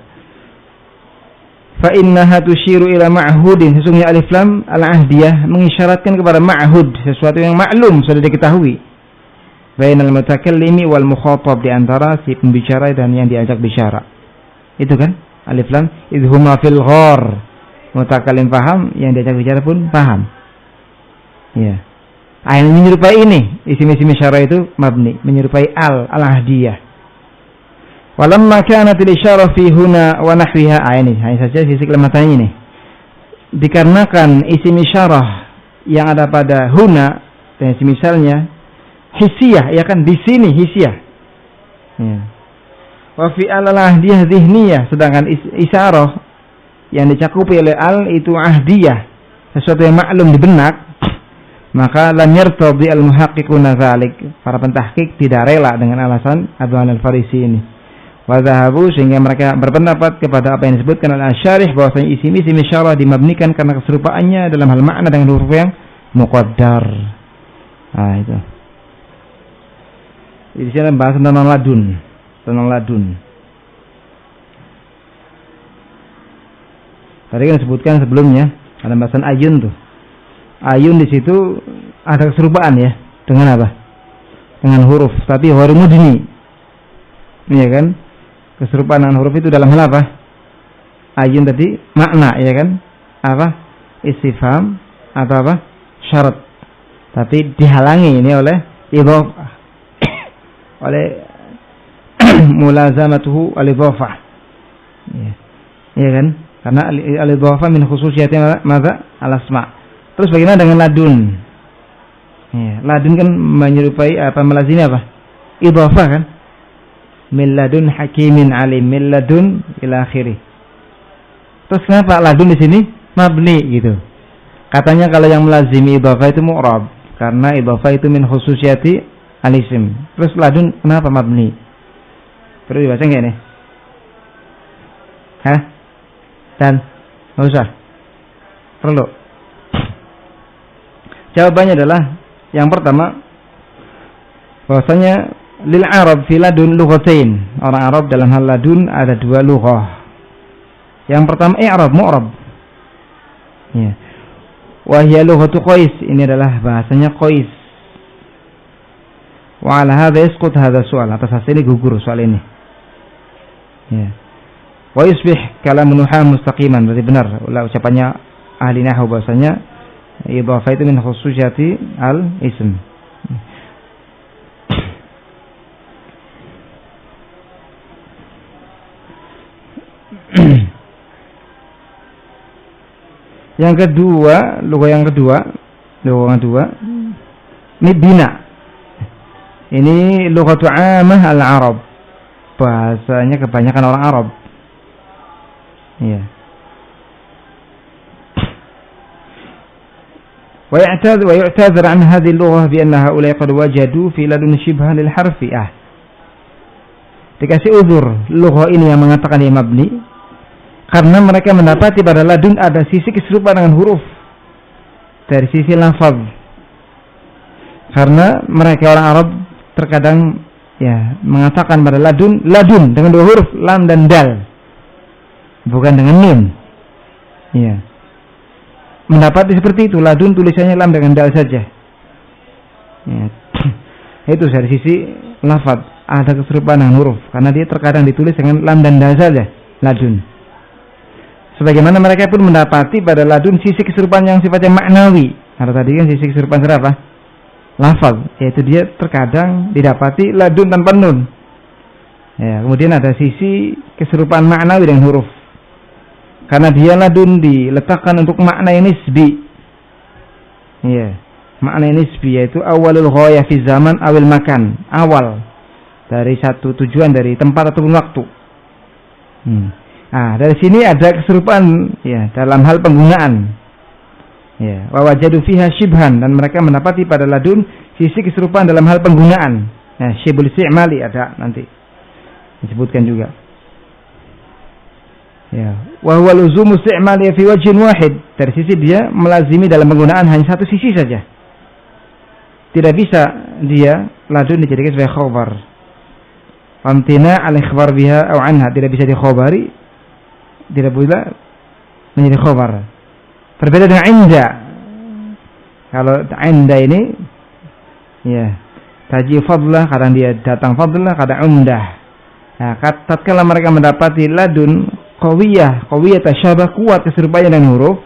Fa innaha tusyiru ila ma'hudin, sesungguhnya alif lam al-ahdiyah mengisyaratkan kepada ma'hud, sesuatu yang maklum sudah diketahui. Bainal mutakallimi wal mukhatab, di antara si pembicara dan yang diajak bicara. Itu kan alif lam idhuma fil ghar. Mutakallim paham, yang diajak bicara pun paham. Ya. Yang menyerupai ini, isim-isim isyarah itu mabni, menyerupai al-ahdiyah. Walamma kanat al-isyarah fi huna wa nahwiha, ini hanya saja sisi kelemahannya ini. Dikarenakan isim isyarah yang ada pada huna dan misalnya hissiyah, ya kan di sini hissiyah. Ya. Wa fi al-ahdiyah dhihniyah, sedangkan isyarah yang dicakupi oleh al itu ahdiyah, sesuatu yang maklum di benak. Maka lam yartadi al-muhaqqiquna dzalik, para pentahqiq tidak rela dengan alasan Abu al-Farisi ini. Wa dhahabu, sehingga mereka berpendapat kepada apa yang disebutkan oleh Asy-Syarih bahwasanya isim-isim isyarah dimabnikan karena keserupaannya dalam hal makna dengan huruf yang muqaddar. Itu. Di sini bahas tentang ladun. Tadi kan disebutkan sebelumnya ada bahasan ayun tuh. Ayun di situ ada keserupaan ya dengan apa? dengan huruf, tapi ghairu mudni. Iya kan? Keserupaan dengan huruf itu dalam hal apa? Ayun tadi makna, ya kan? Apa? Istifham atau apa? Syarat. Tapi dihalangi ini oleh idhofah. Oleh mulazamatuhu al-idhofah. Iya kan? Karena al-idhofah min khususiyati madza? Al-asma'. Terus bagaimana dengan ladun? Ya, ladun kan menyerupai apa, melazimi apa? Idhofah kan? Min ladun hakimin alim, min ladun ila akhirih. Terus kenapa ladun di sini mabni gitu? Katanya kalau yang melazimi idhofah itu mu'rab, karena idhofah itu min khususiyati al-ism. Terus ladun kenapa mabni? Perlu dibaca enggak ini? Hah? Dan enggak usah. Perlu. Jawabannya adalah yang pertama, bahwasanya lil Arab fi ladun lughatain. Orang Arab dalam hal ladun ada dua lughah. Yang pertama i'rab mu'rab. Ya. Wa hiya lughatu Qais, ini adalah bahasanya Qais. Wa ala hadha yasqut hadha soal, atas hasil ini gugur soal ini. Ya. Wa yusbih kalamun nuhah mustaqiman, berarti benar ucapannya ahli nahwu bahasanya idhafah itu min khususiyati al-ism. Yang kedua, lugah yang kedua ini bina. Ini lughatu 'amah al-Arab. Bahasanya kebanyakan orang Arab. Iya. ويعتذر عن هذه اللغة بأن هؤلاء قد وجدوا في لدن شبها للحرف. Dikasih uzur lughah ini yang mengatakan dia mabni, karena mereka mendapati pada ladun ada sisi keserupaan dengan huruf dari sisi lafaz. Karena mereka orang Arab terkadang ya mengatakan pada ladun dengan dua huruf lam dan dal, bukan dengan nun. Ya. Mendapati seperti itu, ladun tulisannya lam dengan dal saja. Ya. Itu dari sisi lafaz ada keserupaan dengan huruf, karena dia terkadang ditulis dengan lam dan dal saja, ladun. Sebagaimana mereka pun mendapati pada ladun sisi keserupaan yang sifatnya maknawi. Karena tadi kan sisi keserupaan apa? Lafaz, yaitu dia terkadang didapati ladun tanpa nun. Ya, kemudian ada sisi keserupaan maknawi dengan huruf. Karena dia ladun diletakkan untuk makna yang nisbi. Ya, makna yang nisbi yaitu awalul ghayah fi zaman awil makan, awal dari satu tujuan, dari tempat ataupun waktu. Nah, dari sini ada keserupaan ya dalam hal penggunaan. Ya, wa wajadu fiha shibhan, dan mereka mendapati pada ladun sisi keserupaan dalam hal penggunaan. Nah, syibul isti'mali ada nanti disebutkan juga. Ya, wa huwa luzumu isti'mali fi wajhin wahid, dari sisi dia melazimi dalam penggunaan hanya satu sisi saja. Tidak bisa dia ladun dijadikan sebagai khabar. Famtina al-ikhbar biha aw anha, tidak bisa dikhobari, tidak boleh menjadi khabar. Berbeda dengan inda. Kalau inda ini ya taji fadlah, kadang dia datang fadlah, kadang umdah. Nah, tatkala mereka mendapati ladun qawiyah tasyabah, kuat keserupaannya dengan huruf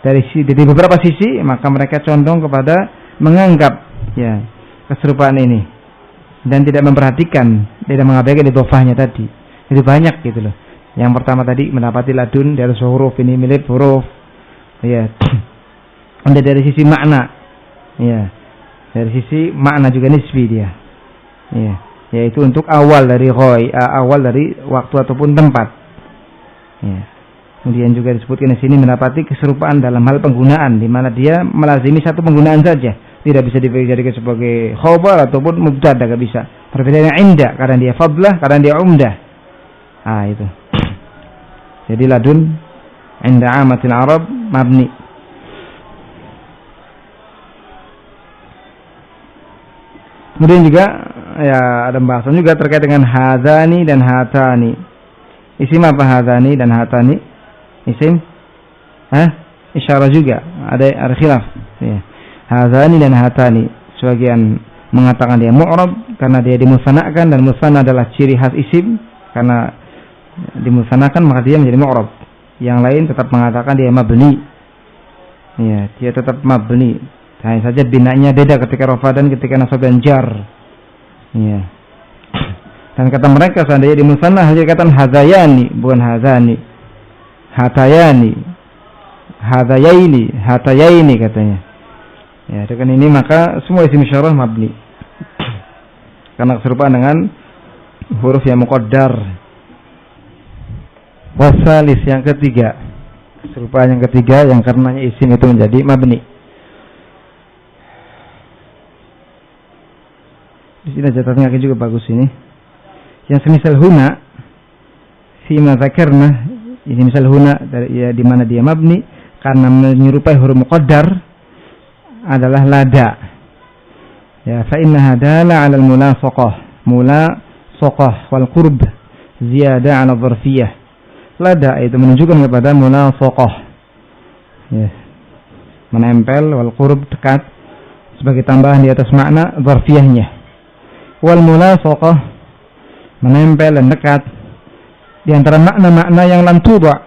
dari beberapa sisi, maka mereka condong kepada menganggap ya keserupaan ini dan tidak memperhatikan, tidak mengabaikan idhofahnya tadi. Jadi banyak gitu loh. Yang pertama tadi mendapati ladun dari huruf, ini mirip huruf. Ya. Dari sisi makna. Ya. Dari sisi makna juga nisbi dia. Ya. Yaitu untuk awal dari waktu ataupun tempat. Ya. Kemudian juga disebutkan di sini mendapati keserupaan dalam hal penggunaan, di mana dia melazimi satu penggunaan saja, tidak bisa dijadikan sebagai khabar ataupun mubtada, tidak bisa. Perbedaannya inda, kadang dia fadlah, kadang dia umdah. Itu. Jadi ladun inda amatil Arab mabni. Kemudian juga ya ada pembahasan juga terkait dengan hadani dan hatani. Isim apa hadani dan hatani? Isim? Isyarah juga. Ada khilaf. Ya. Hadani dan hatani. Sebagian mengatakan dia mu'rab karena dia dimusanakan, dan musana adalah ciri khas isim, karena dimusanakan maka dia menjadi mu'rab. Yang lain tetap mengatakan dia mabni. Ya, dia tetap mabni. Hanya saja binanya beda ketika rafa dan ketika nasab dan jar. Ya. Dan kata mereka seandainya di musanna hanya kata hadayani, bukan hazani. Hatayani. Hatayaini katanya. Ya, dengan ini maka semua isim isyarah mabni. Karena keserupaan dengan huruf yang muqaddar. Wasalis yang ketiga. Keserupaan yang ketiga yang karenanya isim itu menjadi mabni. Di sini catatannya juga bagus ini. Yang semisal huna fima dzakarna, ini misal huna ya, di mana dia mabni karena menyerupai huruf muqaddar adalah lada. Ya, fa innaha dala 'ala al-mulasaqah, mulasaqah wal qurb ziyada 'ala dzarfiyah. Lada itu menunjukkan kepada mulasaqah. Ya. Menempel, wal qurb dekat sebagai tambahan di atas makna dzarfiyahnya. Wal mulasaqah menempel dan dekat di antara makna-makna yang lam tuba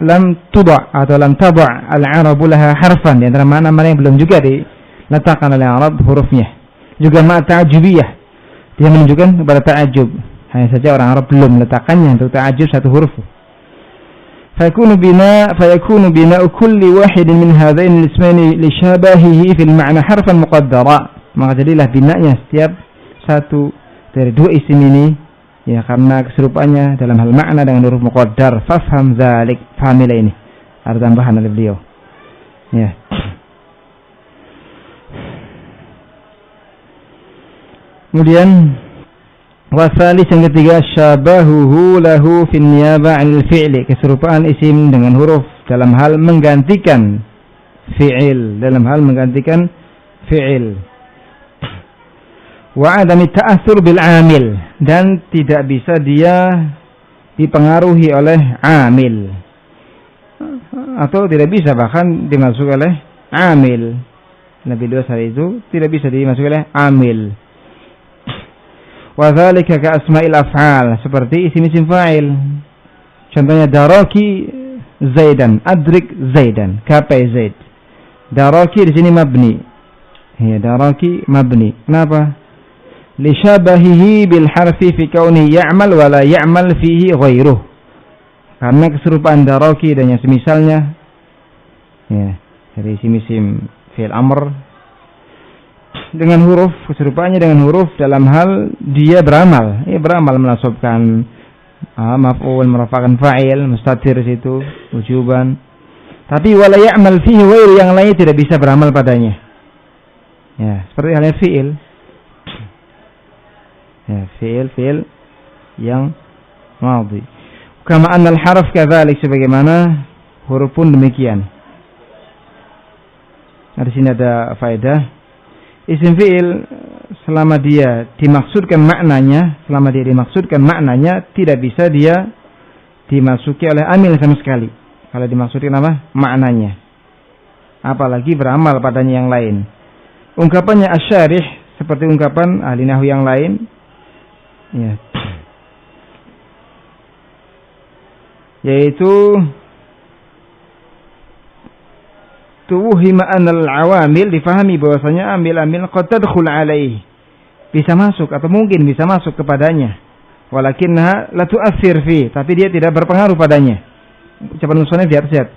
atau lam taba al-arabu laha harfan, di antara makna-makna yang belum juga diletakkan oleh Arab hurufnya. Juga makna ta'ajubiyah, dia menunjukkan kepada ta'ajub, hanya saja orang Arab belum meletakkannya untuk ta'ajub satu huruf. Fayakunu bina kulli wahidin min hadain al-ismaini li shabahihi fil ma'na harfan muqaddara, maka jadilah binanya setiap satu dari dua isim ini ya karena keserupaannya dalam hal makna dengan huruf muqaddar. Fafham dzalik, fahamilah ini. Ada tambahan oleh beliau. Ya. Kemudian wasalis yang ketiga, syabahuhu lahu fin niyaba 'anil fi'li, keserupaan isim dengan huruf dalam hal menggantikan fi'il, wa adami ta'assur bil amil, dan tidak bisa dia dipengaruhi oleh amil, atau tidak bisa bahkan dimasuki oleh amil. Nabi luas hari itu tidak bisa dimasuki oleh amil. Wa dzalika ka asma'il af'al, seperti isim-isim fa'il. Contohnya daraki zaidan, adrik zaidan, kapai zaid. Daraki di sini mabni. Ya, daraki mabni. Kenapa? Lishabahihi bil harfi fi kaunihi ya'mal wa la ya'mal fihi ghairuh, karena keserupaan daraki dan yang semisalnya ya dari isim-isim fi'il amr dengan huruf, keserupaannya dengan huruf dalam hal dia beramal, menasabkan maf'ul, merafakan fa'il, mustatir situ wujuban, tapi wa la ya'mal fihi ghairuh, yang lain tidak bisa beramal padanya. Ya, seperti halnya fi'il. Ya, fi'il yang madhi. Kama anna al-harf kadzalik, sebagaimana huruf pun demikian. Nah, di sini ada faedah. Isim fi'il selama dia dimaksudkan maknanya, tidak bisa dia dimasuki oleh amil sama sekali. Kalau dimaksudkan apa? Maknanya. Apalagi beramal padanya yang lain. Ungkapannya asy-syarih seperti ungkapan ahli nahwu yang lain. Ya. Yaitu tuwhima anal awamil, difahami bahwasanya amil-amil qad tadkhul alaihi, bisa masuk atau mungkin bisa masuk kepadanya, walakinnaha la tu'athir fi, tapi dia tidak berpengaruh padanya. Ucapan musannif di atas ayat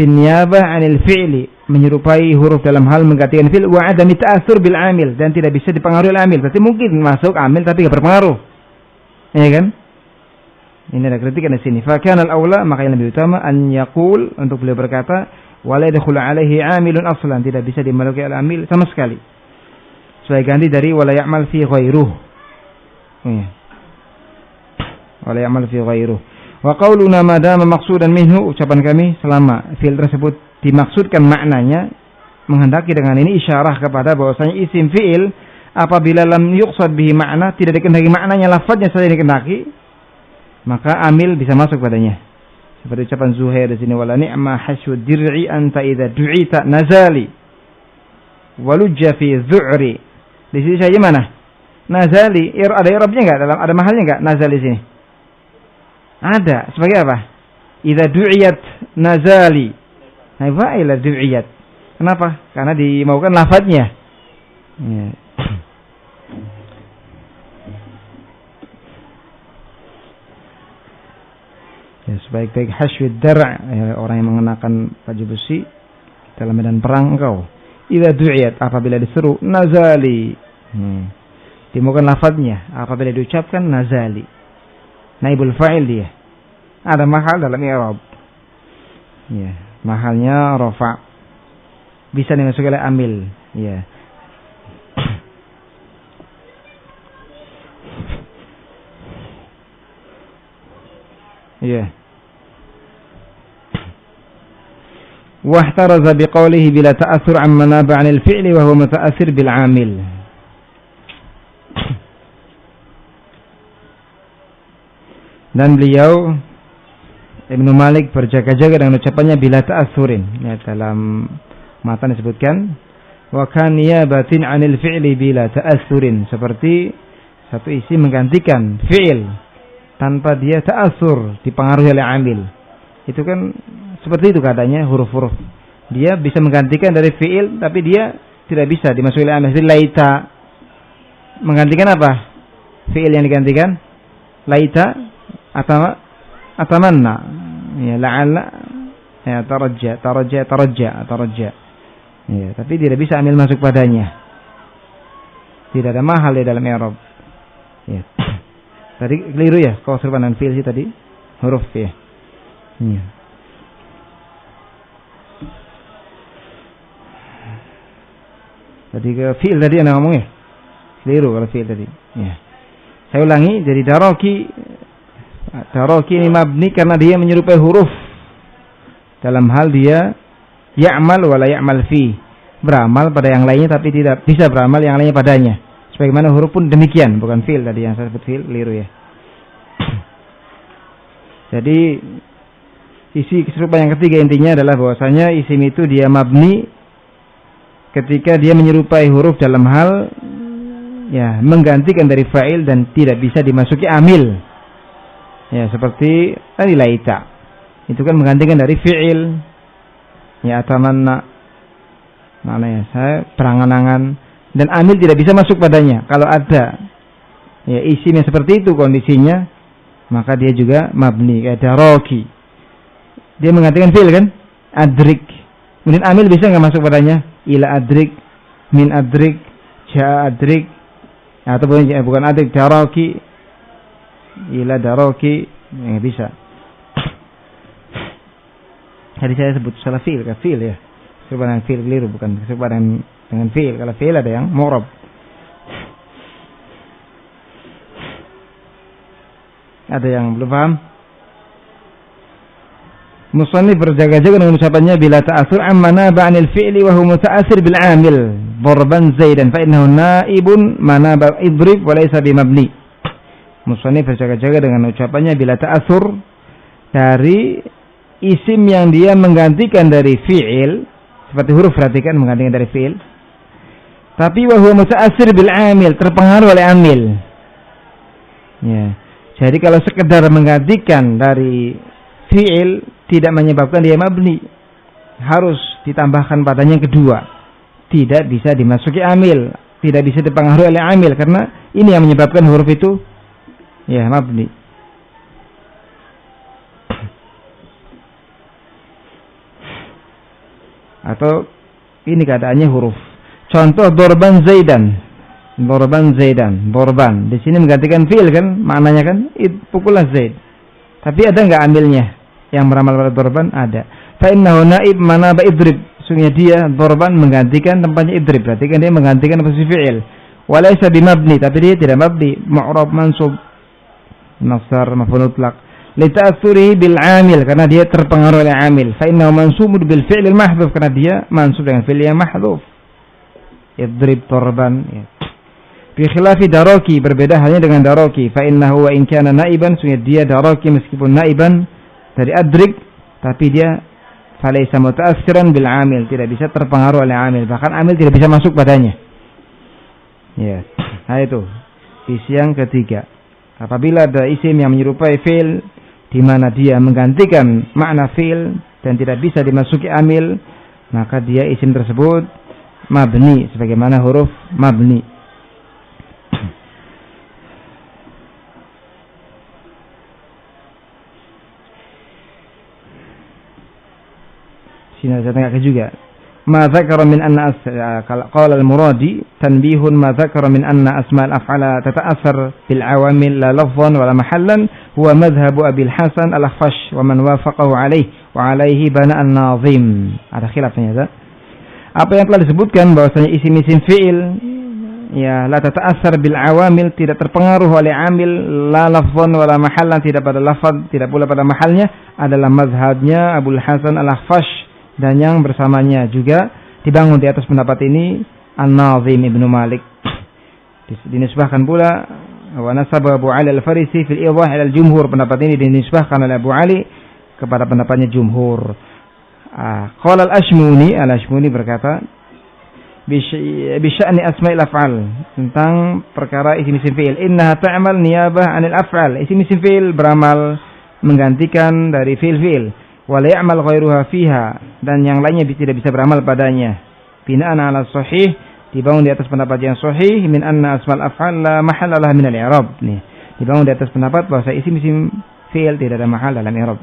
fin niyabah 'anil fi'li, menyerupai huruf dalam hal menggantikan fi'il, wa adami ta'assur bil amil, dan tidak bisa dipengaruhi oleh amil. Berarti mungkin masuk amil tapi tidak berpengaruh. Ya kan? Ini ada kritikan di sini. Fa kana al-aula, maka yang lebih utama an yaqul, untuk beliau berkata wala yadkhulu alaihi amilun aslan, tidak bisa dimasuki oleh amil sama sekali. Sebagai ganti dari wala ya'mal fi ghairuh. Ya. Wala ya'mal fi ghairuh. Wa qauluna ma dama maqsudan minhu, ucapan kami selama fi'il tersebut dimaksudkan maknanya, menghendaki dengan ini isyarah kepada bahwasanya isim fi'il apabila lam yuqsad bihi makna, tidak dikehendaki maknanya, lafadznya saja dikehendaki, maka amil bisa masuk padanya. Seperti ucapan Zuhair di sini, wala ni'ma hasyu dir'i anta idza du'ita nazali walujja fi dhu'ri. Di sini saja mana? Nazali, ada i'rabnya enggak dalam, ada mahalnya enggak nazali sini? Ada. Sebagai apa? Idza du'iyat nazali. Nah, fa'ila du'iyat. Kenapa? Karena dimaukan lafadznya. Ya. Ya, sebaik-baik hasyud dar', ya, orang yang mengenakan baju besi dalam medan perang engkau. Idza du'iyat, apabila diseru nazali. Dimaukan lafadznya, apabila diucapkan nazali. Naibul fa'il dia. Ada mahal dalam i'rab. Ya, mahalnya rafa. Bisa dimasuki oleh amil, ya. Ya. Wahtaraza biqaulihi bila ta'athur amma naba 'anil fi'li wa huwa muta'athir bil 'amil. Dan beliau Ibnu Malik berjaga-jaga dengan ucapannya bila ta'athurin. Ya, dalam matan disebutkan wa kan niyabatin 'anil fi'li bila ta'athurin, seperti satu isi menggantikan fi'il tanpa dia ta'athur, dipengaruhi oleh amil. Itu kan seperti itu keadaannya huruf-huruf. Dia bisa menggantikan dari fi'il tapi dia tidak bisa dimasuki oleh amil. Jadi laita menggantikan apa? Fi'il yang digantikan laita atamanna, ya, la'alla, ya, tarajja. Ya, tapi tidak bisa amil masuk padanya. Tidak ada mahal di dalam i'rab. Ya. Tadi keliru ya, kalau serupan dan fi'il sih tadi huruf ya. Ya. Tadi ke fi'il tadi Anda ngomong ya? Keliru kalau fi'il tadi. Ya. Saya ulangi, jadi Daroki ini mabni karena dia menyerupai huruf dalam hal dia ya'mal wala ya'mal fi, beramal pada yang lainnya tapi tidak bisa beramal yang lainnya padanya. Sebagaimana huruf pun demikian, bukan fi'il tadi yang saya sebut fi'il, keliru ya. Jadi isi keserupaan yang ketiga intinya adalah bahwasanya isim itu dia mabni ketika dia menyerupai huruf dalam hal ya menggantikan dari fa'il dan tidak bisa dimasuki amil. Ya, seperti tadi laita. Itu kan menggantikan dari fi'il. Ya, atamanna. Maknanya saya berangan-angan dan amil tidak bisa masuk padanya. Kalau ada ya isim yang seperti itu kondisinya, maka dia juga mabni kayak daroki. Dia menggantikan fi'il kan? Adrik. Kemudian amil bisa enggak masuk padanya? Ila adrik, min adrik, ja adrik. Atau bukan adrik, daroki. Ila daroki, nggak bisa. Tadi saya sebut salah fi'il, kan fi'il ya. Serupa fi'il keliru, bukan serupa dengan fi'il. Kalau fi'il ada yang mu'rab. Ada yang belum paham? Musannif berjaga-jaga dengan ucapannya bila ta'athur amma naba 'anil fi'li wa huwa muta'athir bil 'amil darban zaidan fa innahu naibun manaba idrib wa laysa bimabni. Musannif berjaga-jaga dengan ucapannya bila ta'athur dari isim yang dia menggantikan dari fi'il, seperti huruf perhatikan menggantikan dari fi'il, tapi wa huwa muta'athir bil 'amil, terpengaruh oleh amil. Ya. Jadi kalau sekedar menggantikan dari fi'il tidak menyebabkan dia mabni, harus ditambahkan padanya yang kedua. Tidak bisa dimasuki amil, tidak bisa dipengaruhi oleh amil, karena ini yang menyebabkan huruf itu ya mabni. Atau ini keadaannya huruf. Contoh dorban zaidan. Dorban. Di sini menggantikan fi'il kan, maknanya kan pukullah zaid. Tapi ada enggak amilnya yang beramal pada dorban? Ada. Fa innahu naib manaba idrib. Sungguhnya dia dorban menggantikan tempatnya idrib. Berarti kan dia menggantikan posisi fi'il. Walaysa bimabni, tapi dia tidak mabni, mu'rab mansub. Nasar maf'ul mutlaq li ta'athurihi bil 'amil, karena dia terpengaruh oleh amil. Fa innahu mansubun bil fi'l al mahdhuf, karena dia mansub dengan fi'il yang mahdhuf. Idrib darban ya. Bi khilafi daroki, berbeda halnya dengan daroki. Fa innahu wa in kana naiban, sungguh dia daroki meskipun naiban dari adrik, tapi dia falaysa muta'assiran bil 'amil, tidak bisa terpengaruh oleh amil, bahkan amil tidak bisa masuk padanya. Ya. Nah itu. Sisi yang ketiga, apabila ada isim yang menyerupai fi'il di mana dia menggantikan makna fi'il dan tidak bisa dimasuki amil, maka dia isim tersebut mabni sebagaimana huruf mabni. Sini saya tengahkan juga. Ma dzakara min anna qala al-Muradi tanbihun ma dzakara min anna asma' al-af'ala tata'assar bil awamil la lafzan wa la mahallan huwa madhhab Abi al-Hasan al-Akhfash wa man wafaqahu alayhi wa alayhi bana an-Nazim. Ada khilaf ternyata. Apa yang telah disebutkan bahwasanya isim-isim fi'il ya la tata'assar bil awamil, tidak terpengaruh oleh amil, la lafzan wa la mahallan, tidak pada lafaz tidak pula pada mahalnya, adalah mazhabnya Abu al-Hasan al-Akhfash, dan yang bersamanya juga dibangun di atas pendapat ini An-Nazim Ibnu Malik. Dinisbahkan pula wa nasaba Abu Ali al-Farisi fil idah ila al-jumhur, pendapat ini dinisbahkan oleh Abu Ali kepada pendapatnya jumhur. Qala al-Ashmuni berkata bi sya'ni asma'il af'al, tentang perkara isim-isim fi'il, innaha ta'mal niyabah 'anil af'al, isim-isim fi'il beramal menggantikan dari fi'il, wa la ya'mal ghairuha fiha, dan yang lainnya tidak bisa beramal padanya. Bina'an 'ala sahih, dibangun di atas pendapat yang sahih, min anna asmal af'al la mahalla laha min al-i'rab. Nih, dibangun di atas pendapat bahwa isim-isim fi'il tidak ada mahal dalam i'rab.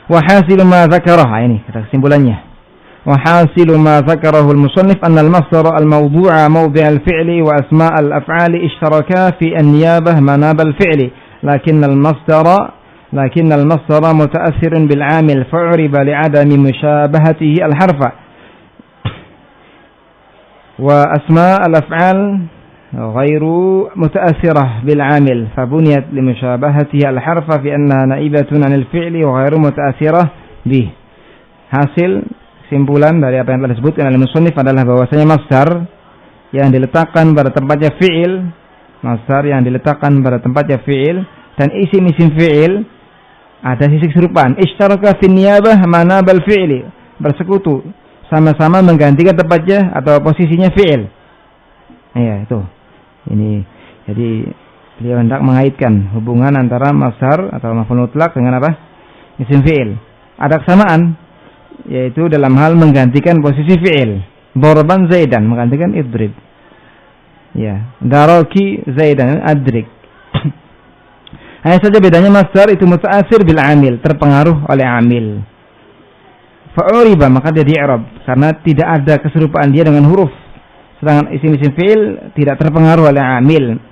Wa hasilu ma dzakara, ini kata kesimpulannya. Wa hasilu ma dzakarahu al-musannif anna al-masdar al-mawdu'a mawdi' al-fi'li wa asma' al-af'ali ishtaraka fi an-niyabah manab al-fi'li, lakin al-masdar متأثر بالعامل فعرب لعدم مشابهته الحرف وأسماء الأفعال غير متأثرة بالعامل فبنيت لمشابهته الحرف في أنها نائبة عن الفعل وغير متأثرة به. Hasil kesimpulan dari apa yang telah disebutkan oleh musannif adalah bahwasanya masdar yang diletakkan pada tempatnya fi'il, dan isim-isim fi'il ada sisi keserupaan. Ishtaraka fi niyabah manabal fi'li, bersekutu, sama-sama menggantikan tempatnya atau posisinya fi'il. Iya, itu. Ini jadi beliau hendak mengaitkan hubungan antara masdar atau maf'ul mutlaq dengan apa? Isim fi'il. Ada kesamaan, yaitu dalam hal menggantikan posisi fi'il. Darban Zaidan menggantikan idrib. Ya, daraki Zaidan adrik. Hanya saja bedanya masdar itu muta'assir bil amil, terpengaruh oleh amil. Fa'uriba, maka dia di-i'rab karena tidak ada keserupaan dia dengan huruf. Sedangkan isim-isim fi'il tidak terpengaruh oleh amil.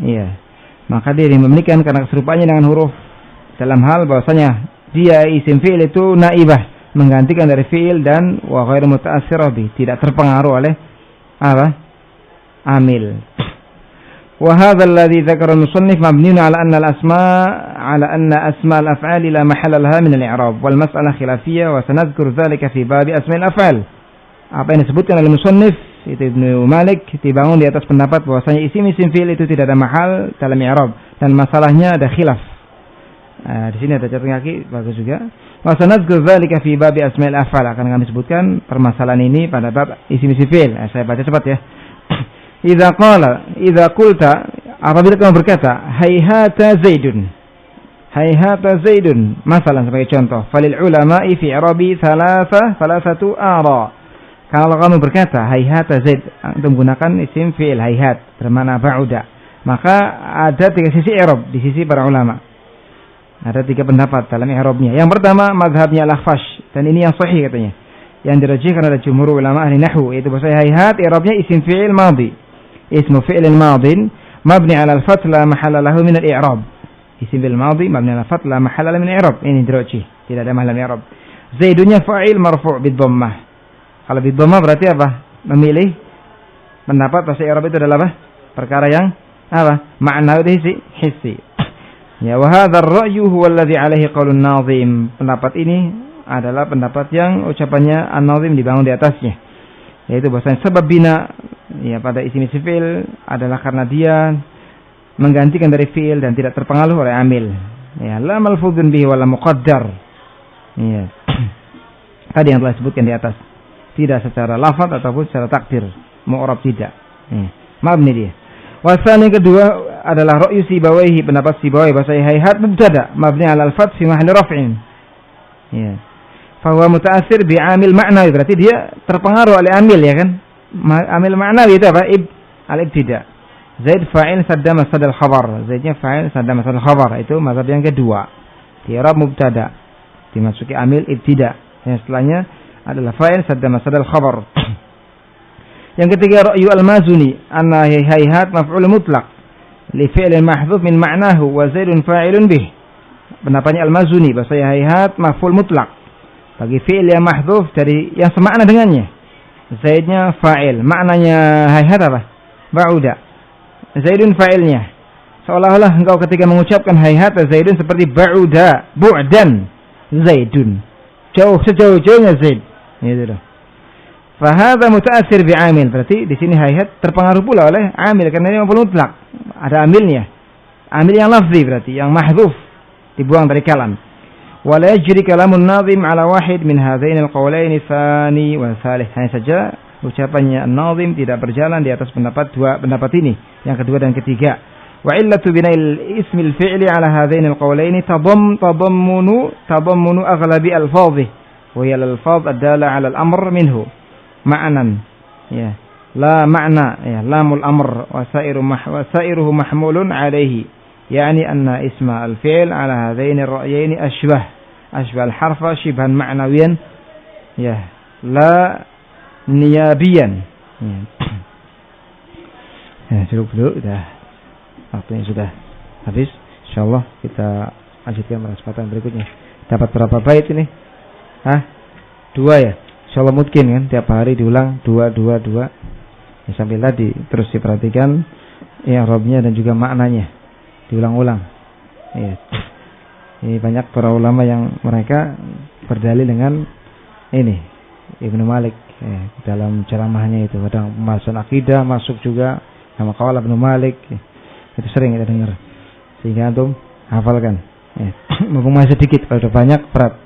Iya. Maka dia dimemlikan karena keserupaannya dengan huruf. Dalam hal bahwasanya dia isim fi'il itu naibah, menggantikan dari fi'il, dan wa ghairu muta'assirah bi, tidak terpengaruh oleh apa? Amil. وهذا الذي ذكر المصنف مبني على أن أسماء الأفعال لا محل لها من الإعراب والمسألة خلافية وسنذكر ذلك في باب أسماء الأفعال. Apa yang disebutkan oleh musannif itu Ibnu Malik dibangun di atas pendapat bahwasanya isim-isim fi'il itu tidak ada mahal dalam i'rab, dan masalahnya ada khilaf. Di sini ada catatan kaki bagus juga. Wa sanadkur dzalika fi bab asma'il af'al, akan kami sebutkan permasalahan ini pada bab isim-isim fi'il. Saya baca cepat ya. Idza qulta, apabila kamu berkata hayhata zaidun, masalan sebagai contoh, falil ulama'i fi i'rabi thalathatu ara. Kalau kamu berkata hayhata zaid, untuk menggunakan isim fi'il hayhat bermakna ba'uda, maka ada 3 sisi i'rab di sisi para ulama. Ada 3 pendapat dalam i'rabnya. Yang pertama mazhabnya al-Akhfash, dan ini yang sahih katanya, yang dirajihkan oleh jumhur ulama ahli nahwu, yaitu bahwa hayhat i'rabnya isim fi'il madhi, ismu fi'il madhin mabni 'ala al-fath la mahalla lahu min al-i'rab. Isim fi'il madhi mabni 'ala al-fath la mahalla lahu min al-i'rab. Ini dirajih, tidak ada mahal i'rab. Zaidunnya fa'il marfu' bid dhammah. Kalau bid dhammah berarti apa? Memilih pendapat bahasa i'rab itu adalah apa? Perkara yang apa? Ma'nawi hissi. Ya, wa hadha ar-ra'yu huwa alladhi 'alaihi qaulun Nazim. Pendapat ini adalah pendapat yang ucapannya An-Nazim dibangun di atasnya, yaitu bahwasanya sebab bina ya pada isim fi'il adalah karena dia menggantikan dari fi'il dan tidak terpengaruh oleh amil. Ya, la malfuzun bihi wala muqaddar. Ya. Tadi yang telah disebutkan di atas, tidak secara lafaz ataupun secara takdir, mu'rab tidak. Ya. Mabni dia. Wasan yang kedua adalah ra'yu Sibawaihi, pendapat Sibawaihi bahasa hayhat mubtada mabni 'ala al-fath fi mahalli raf'in. Ya. Fa huwa muta'assir bi 'amil ma'nawi, berarti dia terpengaruh oleh amil ya kan? Amil ma'nawi itu apa? Al-ibtida. Zaid fa'il sadda masad al-khabar. Zaidnya fa'il sadda masad al-khabar. Itu mazhab yang kedua. Di i'rab mubtada dimasuki amil ibtida. Yang setelahnya adalah fa'il sadda masad al-khabar. Yang ketiga ra'yu al-Mazuni anna hayhat maf'ul mutlaq li fi'lin mahdhuf min ma'nahu wa Zaidun fa'ilun bih. Pendapatnya al-Mazuni bahasa hayhat maf'ul mutlaq bagi fi'il yang mahdhuf dari yang semakna dengannya. Zaidnya fa'il, maknanya hayhat apa? Ba'uda. Zaidun fa'ilnya. Seolah-olah engkau ketika mengucapkan hayhat Zaidun seperti ba'uda, bu'dan Zaidun. Jauh sejauh-jauhnya Zaid. Gitu loh. Fahadha muta'assir bi'amil, berarti di sini hayhat terpengaruh pula oleh amil karena ini maf'ul mutlaq. Ada amilnya. Amil yang lafzi berarti yang mahdhuf, dibuang dari kalam. Wa la yajri kalamun nazim ala wahid min hadain al-qawlain tsani wa tsalits. Hanya saja ucapannya an-nazim tidak berjalan di atas dua pendapat ini, yang kedua dan ketiga. Wa illatu bina'il ismil fi'li ala hadain al-qawlain tadammunu aghlabi al-fadhi wa hiya al-alfaz ad-dala ala al-amr minhu. Ma'nan ya la ma'na ya lamul amr wa sa'iruhu mahmulun alayhi yani anna isma al-fi'l ala hadain ar-ra'yain ashbah al-harfa shibhan ma'nawiyan ya la niyabiyan ya. Cukup dulu dah, waktunya sudah habis. Insyaallah kita lanjutkan pada kesempatan berikutnya. Dapat berapa bait ini? 2 ya. Insyaallah mungkin kan tiap hari diulang 2 ya, sambil tadi terus diperhatikan i'rabnya dan juga maknanya diulang-ulang ya. Ini banyak para ulama yang mereka berdalil dengan ini Ibnu Malik ya, dalam ceramahnya itu kadang pembahasan akidah masuk juga sama qaul Ibnu Malik ya. Itu sering kita dengar sehingga antum hafalkan ya. Mumpung masih sedikit, kalau sudah banyak berat.